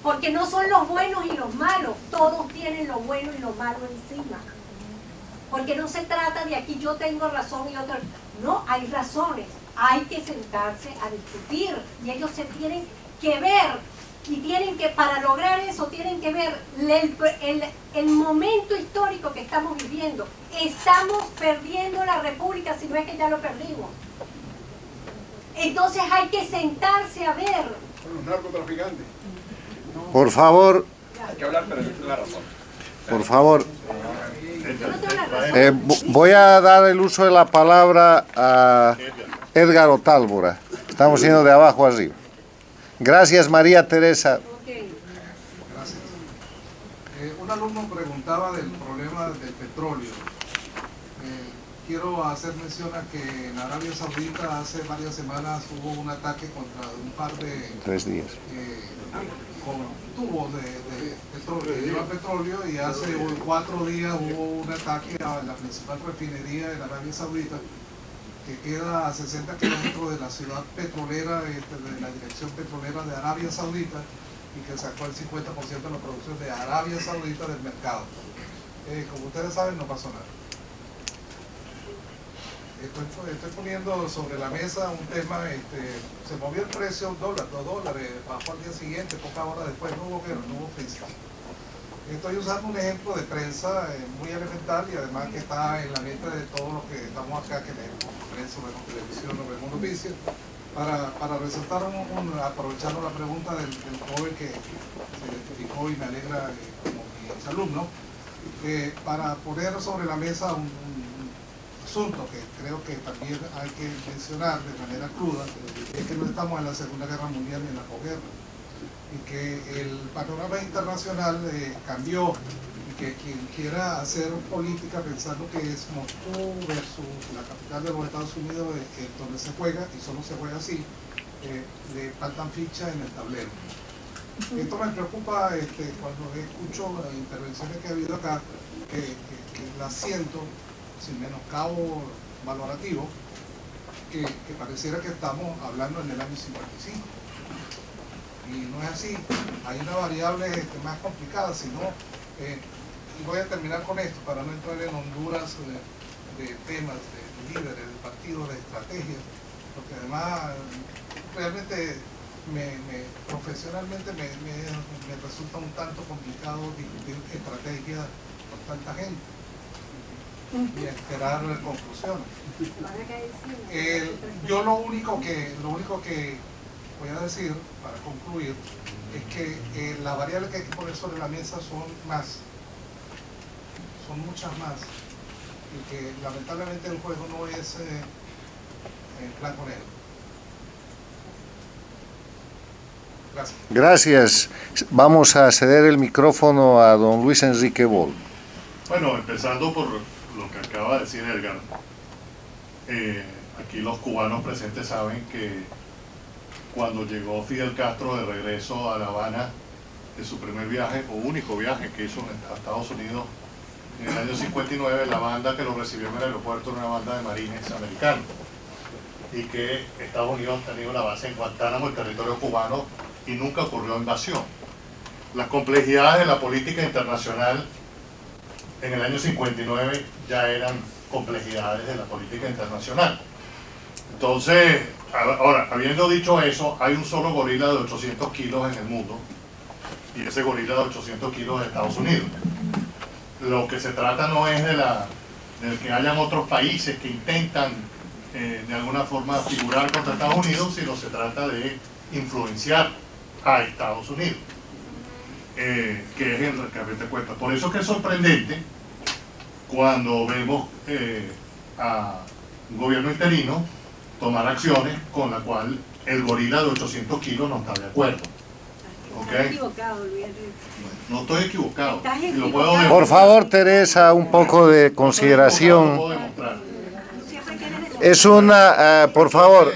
Porque no son los buenos y los malos, todos tienen lo bueno y lo malo encima. Porque no se trata de aquí yo tengo razón y otro. No, hay razones. Hay que sentarse a discutir y ellos se tienen que ver y tienen que, para lograr eso, tienen que ver el momento histórico que estamos viviendo. Estamos perdiendo la República, si no es que ya lo perdimos. Entonces hay que sentarse a ver. Con los narcotraficantes. Por favor. Hay que hablar, pero es la razón. Por favor. Voy a dar el uso de la palabra a Edgar Otálvora. Estamos yendo de abajo arriba. Gracias, María Teresa. Gracias. Un alumno preguntaba del problema del petróleo. Quiero hacer mención a que en Arabia Saudita hace varias semanas hubo un ataque contra un par de 3 días. con tubos de petróleo, que llevan petróleo, y hace 4 días hubo un ataque a la principal refinería en Arabia Saudita, que queda a 60 kilómetros de la ciudad petrolera, de la dirección petrolera de Arabia Saudita, y que sacó el 50% de la producción de Arabia Saudita del mercado. Como ustedes saben, no pasó nada. Estoy poniendo sobre la mesa un tema, se movió el precio $1, $2, bajó al día siguiente, pocas horas después, no hubo guerra, no hubo crisis. Estoy usando un ejemplo de prensa muy elemental y además que está en la mente de todos los que estamos acá, que leemos prensa, vemos televisión, vemos noticias, para resaltar, aprovechando la pregunta del joven que se identificó y me alegra como mi exalumno, para poner sobre la mesa un asunto que creo que también hay que mencionar de manera cruda, es que no estamos en la Segunda Guerra Mundial ni en la posguerra, y que el panorama internacional cambió, y que quien quiera hacer política pensando que es Moscú versus la capital de los Estados Unidos donde se juega, y solo se juega así, le faltan fichas en el tablero. Esto me preocupa cuando escucho las intervenciones que ha habido acá, que las siento, sin menoscabo valorativo que pareciera que estamos hablando en el año 55. Y no es así, hay una variable más complicada, sino, y voy a terminar con esto para no entrar en honduras de temas, de líderes, de partidos, de estrategias, porque además realmente profesionalmente me resulta un tanto complicado discutir estrategias con tanta gente y esperar conclusiones. Yo lo único que voy a decir para concluir es que las variables que hay que poner sobre la mesa son muchas más, y que lamentablemente el juego no es blanco-negro. Gracias. Gracias. Vamos a ceder el micrófono a don Luis Enrique Bol. Bueno, empezando por lo que acaba de decir Edgar, aquí los cubanos presentes saben que cuando llegó Fidel Castro de regreso a La Habana de su primer viaje, o único viaje que hizo a Estados Unidos, en el año 59, la banda que lo recibió en el aeropuerto era una banda de marines americanos, y que Estados Unidos ha tenido una base en Guantánamo, el territorio cubano, y nunca ocurrió invasión. Las complejidades de la política internacional en el año 59 ya eran complejidades de la política internacional. Entonces, ahora, habiendo dicho eso, hay un solo gorila de 800 kilos en el mundo, y ese gorila de 800 kilos es Estados Unidos. Lo que se trata no es de que hayan otros países que intentan de alguna forma figurar contra Estados Unidos, sino se trata de influenciar a Estados Unidos, que es el que a veces cuenta. Por eso es que es sorprendente cuando vemos a un gobierno interino tomar acciones con la cual el gorila de 800 kilos no está de acuerdo. ¿Okay? Equivocado, Luis. No estoy equivocado. Y lo puedo demostrar. Por favor, Teresa, un poco de consideración. Es una, por favor.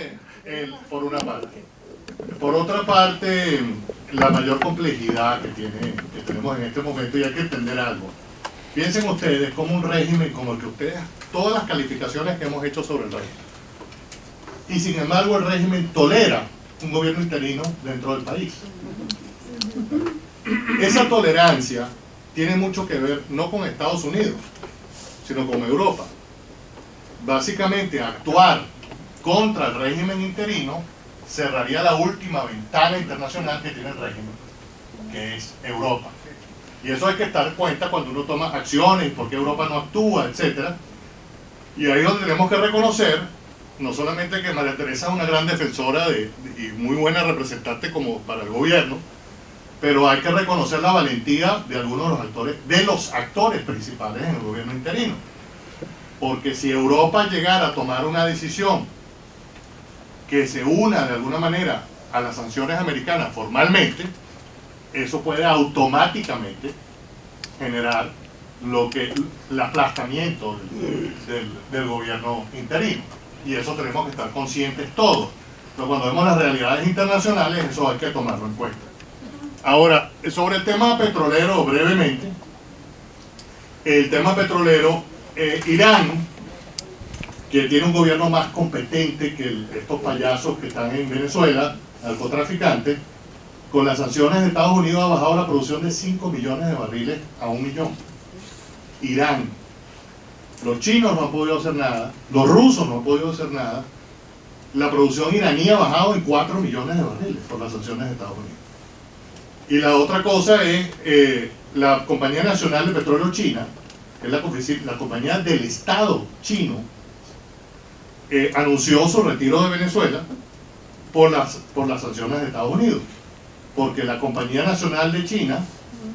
Por una parte. Por otra parte, la mayor complejidad que tenemos en este momento, y hay que entender algo. Piensen ustedes como un régimen como el que ustedes, todas las calificaciones que hemos hecho sobre el régimen. Y sin embargo el régimen tolera un gobierno interino dentro del país. Esa tolerancia tiene mucho que ver no con Estados Unidos, sino con Europa. Básicamente, actuar contra el régimen interino cerraría la última ventana internacional que tiene el régimen, que es Europa. Y eso hay que estar en cuenta cuando uno toma acciones, por qué Europa no actúa, etc. Y ahí es donde tenemos que reconocer, no solamente que María Teresa es una gran defensora y muy buena representante como para el gobierno, pero hay que reconocer la valentía de algunos de los actores principales en el gobierno interino. Porque si Europa llegara a tomar una decisión que se una de alguna manera a las sanciones americanas formalmente, eso puede automáticamente generar el aplastamiento del gobierno interino. Y eso tenemos que estar conscientes todos. Pero cuando vemos las realidades internacionales, eso hay que tomarlo en cuenta. Ahora, sobre el tema petrolero, brevemente, el tema petrolero, Irán, que tiene un gobierno más competente que estos payasos que están en Venezuela, narcotraficantes, con las sanciones de Estados Unidos ha bajado la producción de 5 millones de barriles a 1 millón. Irán. Los chinos no han podido hacer nada, los rusos no han podido hacer nada. La producción iraní ha bajado en 4 millones de barriles por las sanciones de Estados Unidos. Y la otra cosa es la Compañía Nacional de Petróleo China, que es la compañía del Estado chino, anunció su retiro de Venezuela por las sanciones de Estados Unidos. Porque la Compañía Nacional de China,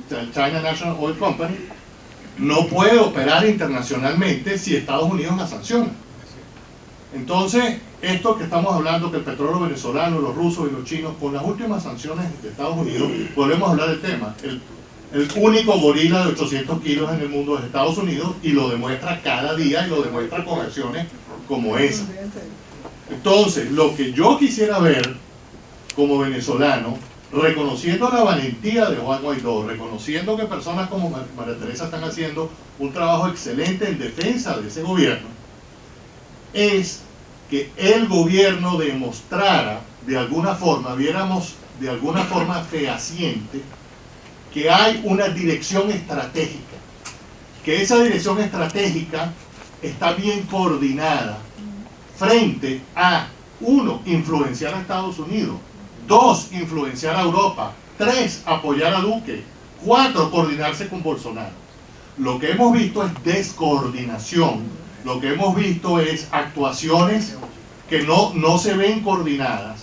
China National Oil Company, no puede operar internacionalmente si Estados Unidos la sanciona. Entonces, esto que estamos hablando, que el petróleo venezolano, los rusos y los chinos, con las últimas sanciones de Estados Unidos, volvemos a hablar del tema. El único gorila de 800 kilos en el mundo es Estados Unidos, y lo demuestra cada día, y lo demuestra con acciones como esa. Entonces, lo que yo quisiera ver como venezolano, reconociendo la valentía de Juan Guaidó, reconociendo que personas como María Teresa están haciendo un trabajo excelente en defensa de ese gobierno, es que el gobierno demostrara de alguna forma, viéramos de alguna forma fehaciente, que hay una dirección estratégica, que esa dirección estratégica está bien coordinada frente a, 1, influenciar a Estados Unidos, 2, influenciar a Europa, 3, apoyar a Duque, 4, coordinarse con Bolsonaro. Lo que hemos visto es descoordinación, lo que hemos visto es actuaciones que no se ven coordinadas.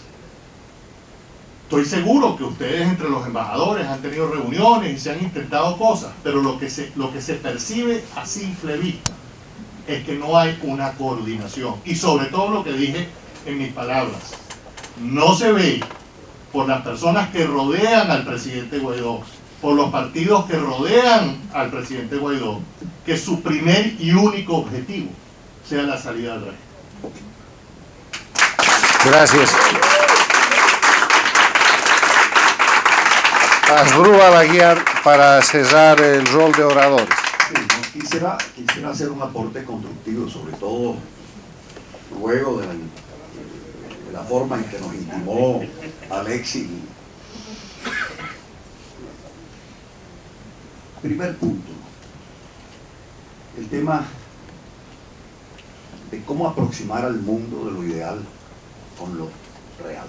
Estoy seguro que ustedes entre los embajadores han tenido reuniones y se han intentado cosas, pero lo que se percibe a simple vista es que no hay una coordinación. Y sobre todo lo que dije en mis palabras, no se ve por las personas que rodean al presidente Guaidó, por los partidos que rodean al presidente Guaidó, que su primer y único objetivo sea la salida del régimen. Gracias. Asdrúbal Aguiar, para cesar el rol de oradores. Sí, quisiera hacer un aporte constructivo, sobre todo luego de la forma en que nos intimó Alexis. Primer punto, el tema de cómo aproximar al mundo de lo ideal con lo real.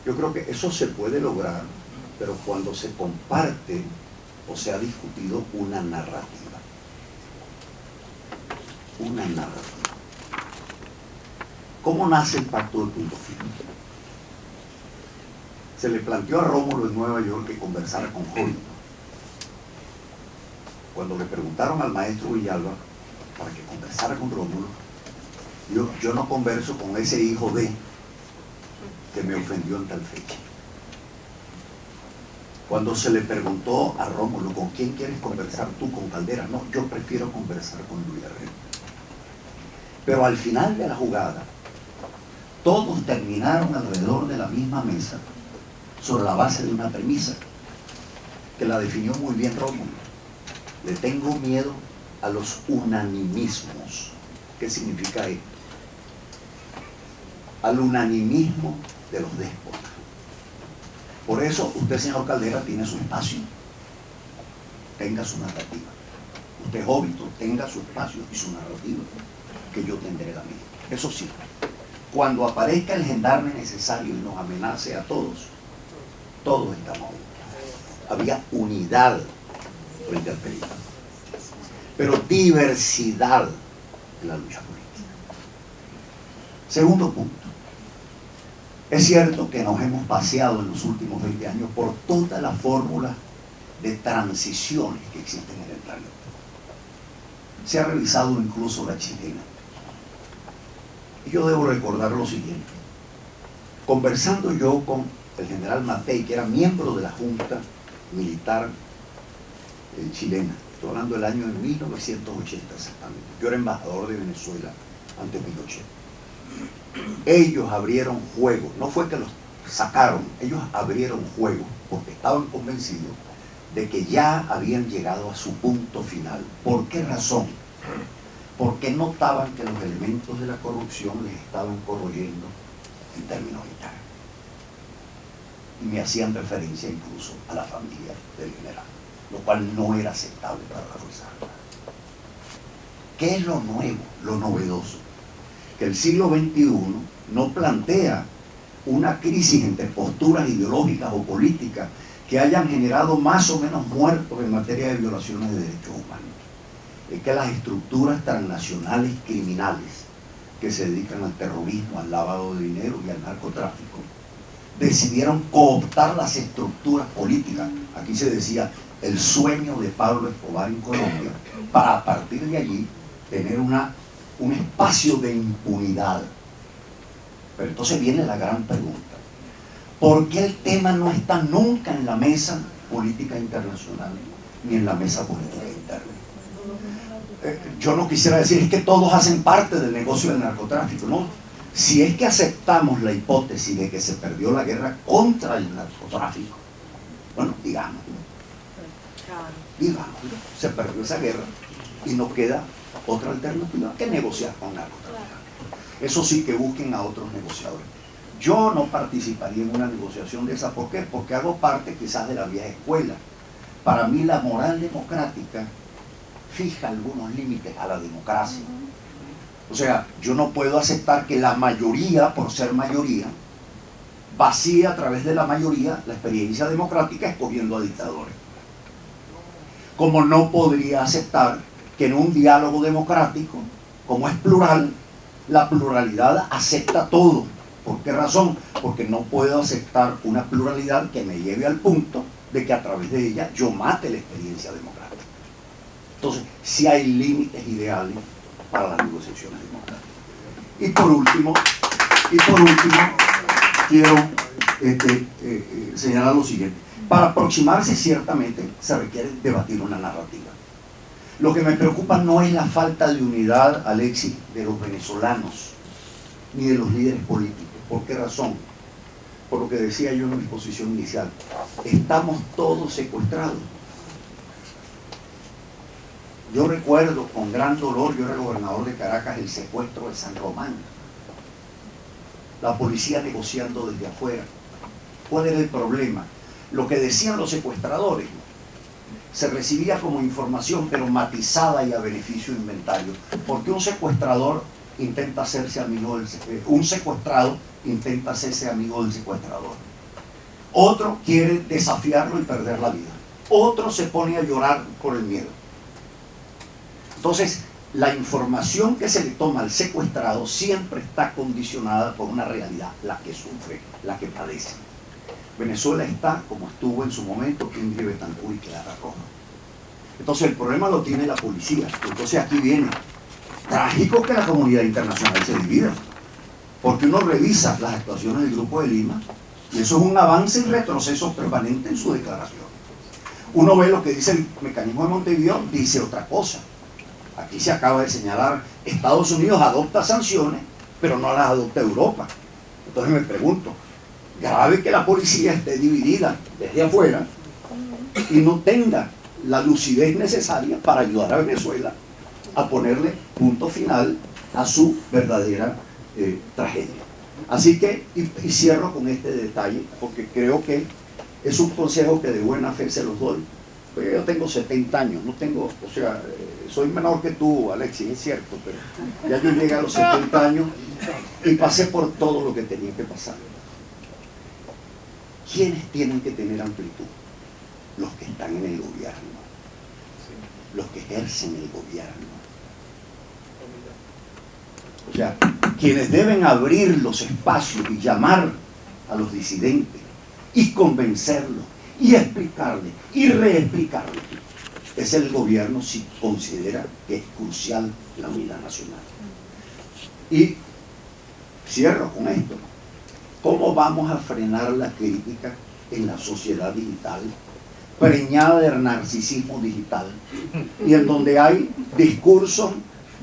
Yo creo que eso se puede lograr, pero cuando se comparte o se ha discutido una narrativa. Una narrativa. ¿Cómo nace el pacto de punto firme? Se le planteó a Rómulo en Nueva York que conversara con Hollywood. Cuando le preguntaron al maestro Villalba para que conversara con Rómulo, yo no converso con ese hijo de que me ofendió en tal fecha. Cuando se le preguntó a Rómulo, ¿con quién quieres conversar tú? ¿Con Caldera? No, yo prefiero conversar con Luis Herrera. Pero al final de la jugada, todos terminaron alrededor de la misma mesa sobre la base de una premisa que la definió muy bien Rómulo. Le tengo miedo a los unanimismos. ¿Qué significa esto? Al unanimismo de los déspotas. Por eso usted, señor Caldera, tiene su espacio. Tenga su narrativa. Usted, Jóbito, tenga su espacio y su narrativa, que yo tendré la mía. Eso sí, cuando aparezca el gendarme necesario y nos amenace a todos, todos estamos ahí. Había unidad frente al peligro, pero diversidad en la lucha política. Segundo punto. Es cierto que nos hemos paseado en los últimos 20 años por toda la fórmula de transiciones que existen en el planeta. Se ha revisado incluso la chilena. Y yo debo recordar lo siguiente. Conversando yo con el general Matei, que era miembro de la Junta Militar chilena, estoy hablando del año de 1980 exactamente. Yo era embajador de Venezuela ante Pinochet. Ellos abrieron juego, no fue que los sacaron, ellos abrieron juego porque estaban convencidos de que ya habían llegado a su punto final. ¿Por qué razón? Porque notaban que los elementos de la corrupción les estaban corroyendo en términos vitales. Y me hacían referencia incluso a la familia del general, lo cual no era aceptable para la Fuerza Armada. ¿Qué es lo nuevo, lo novedoso? Que el siglo XXI no plantea una crisis entre posturas ideológicas o políticas que hayan generado más o menos muertos en materia de violaciones de derechos humanos. Es que las estructuras transnacionales criminales que se dedican al terrorismo, al lavado de dinero y al narcotráfico decidieron cooptar las estructuras políticas. Aquí se decía el sueño de Pablo Escobar en Colombia, para a partir de allí tener un espacio de impunidad. Pero entonces viene la gran pregunta: ¿por qué el tema no está nunca en la mesa política internacional ni en la mesa política interna? Yo no quisiera decir es que todos hacen parte del negocio del narcotráfico, no. Si es que aceptamos la hipótesis de que se perdió la guerra contra el narcotráfico, bueno, digámoslo, se perdió esa guerra y nos queda otra alternativa que negociar con narcotraficantes. Eso sí, que busquen a otros negociadores. Yo no participaría en una negociación de esa. ¿Por qué? Porque hago parte quizás de la vieja escuela. Para mí la moral democrática fija algunos límites a la democracia. O sea, yo no puedo aceptar que la mayoría, por ser mayoría, vacíe a través de la mayoría la experiencia democrática escogiendo a dictadores. Como no podría aceptar que en un diálogo democrático, como es plural, la pluralidad acepta todo. ¿Por qué razón? Porque no puedo aceptar una pluralidad que me lleve al punto de que a través de ella yo mate la experiencia democrática. Entonces, sí hay límites ideales para las negociaciones democráticas. Y por último, quiero señalar lo siguiente. Para aproximarse ciertamente se requiere debatir una narrativa. Lo que me preocupa no es la falta de unidad, Alexis, de los venezolanos, ni de los líderes políticos. ¿Por qué razón? Por lo que decía yo en mi exposición inicial. Estamos todos secuestrados. Yo recuerdo con gran dolor, yo era gobernador de Caracas, el secuestro de San Román. La policía negociando desde afuera. ¿Cuál era el problema? Lo que decían los secuestradores se recibía como información, pero matizada y a beneficio de inventario. Porque un secuestrador intenta hacerse amigo del un secuestrado intenta hacerse amigo del secuestrador. Otro quiere desafiarlo y perder la vida. Otro se pone a llorar por el miedo. Entonces, la información que se le toma al secuestrado siempre está condicionada por una realidad, la que sufre, la que padece. Venezuela está como estuvo en su momento Ingrid Betancourt y Clara Roja. Entonces el problema lo tiene la policía. Entonces aquí viene trágico que la comunidad internacional se divida, porque uno revisa las actuaciones del Grupo de Lima y eso es un avance y retroceso permanente en su declaración. Uno ve lo que dice el mecanismo de Montevideo, dice otra cosa. Aquí se acaba de señalar, Estados Unidos adopta sanciones, pero no las adopta Europa. Entonces me pregunto, grave que la policía esté dividida desde afuera y no tenga la lucidez necesaria para ayudar a Venezuela a ponerle punto final a su verdadera tragedia. Así que, y cierro con este detalle, porque creo que es un consejo que de buena fe se los doy. Porque yo tengo 70 años, no tengo, o sea, soy menor que tú, Alexis, es cierto, pero ya yo llegué a los 70 años y pasé por todo lo que tenía que pasar. ¿Quiénes tienen que tener amplitud? Los que están en el gobierno, los que ejercen el gobierno. O sea, quienes deben abrir los espacios y llamar a los disidentes y convencerlos y explicarle y reexplicarle es el gobierno si considera que es crucial la unidad nacional. Y cierro con esto. ¿Cómo vamos a frenar la crítica en la sociedad digital, preñada de narcisismo digital, y en donde hay discursos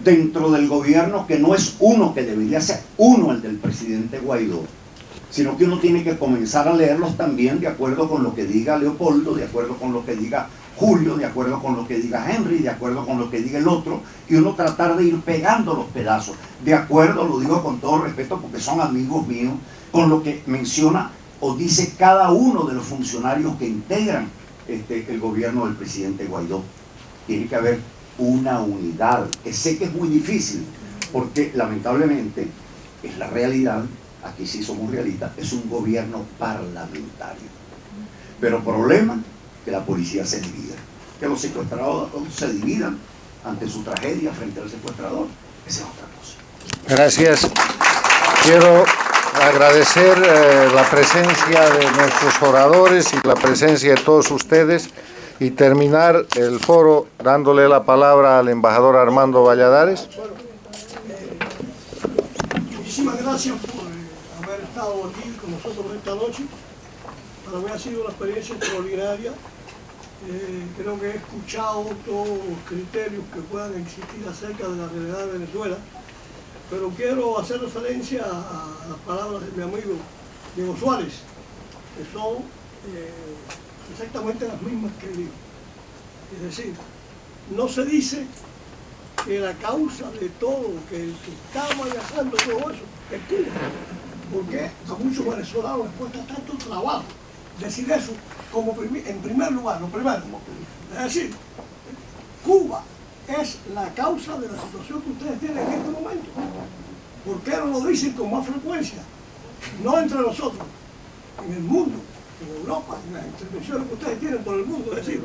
dentro del gobierno que no es uno que debería ser uno el del presidente Guaidó, sino que uno tiene que comenzar a leerlos también de acuerdo con lo que diga Leopoldo, de acuerdo con lo que diga Julio, de acuerdo con lo que diga Henry, de acuerdo con lo que diga el otro, y uno tratar de ir pegando los pedazos, de acuerdo, lo digo con todo respeto porque son amigos míos, con lo que menciona o dice cada uno de los funcionarios que integran el gobierno del presidente Guaidó. Tiene que haber una unidad, que sé que es muy difícil, porque lamentablemente es la realidad, aquí sí somos realistas, es un gobierno parlamentario. Pero problema, que la policía se divida, que los secuestrados se dividan ante su tragedia frente al secuestrador, esa es otra cosa. Gracias. Quiero agradecer la presencia de nuestros oradores y la presencia de todos ustedes y terminar el foro dándole la palabra al embajador Armando Valladares. Muchísimas gracias por haber estado aquí con nosotros esta noche. Para mí ha sido una experiencia extraordinaria. Creo que he escuchado todos los criterios que puedan existir acerca de la realidad de Venezuela, pero quiero hacer referencia a las palabras de mi amigo Diego Suárez, que son exactamente las mismas que digo. Es decir, no se dice que la causa de todo, que el que está manejando todo eso es Cuba. Porque a muchos venezolanos les cuesta tanto trabajo decir eso como en primer lugar, lo primero. Es decir, Cuba es la causa de la situación que ustedes tienen en este momento. ¿Por qué no lo dicen con más frecuencia? No entre nosotros, en el mundo, en Europa, en las intervenciones que ustedes tienen por el mundo. Es decir,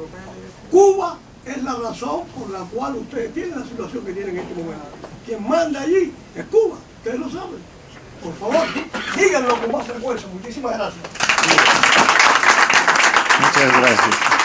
Cuba es la razón por la cual ustedes tienen la situación que tienen en este momento. Quien manda allí es Cuba, ustedes lo saben. Por favor, díganlo con más frecuencia. Muchísimas gracias. Muchas gracias.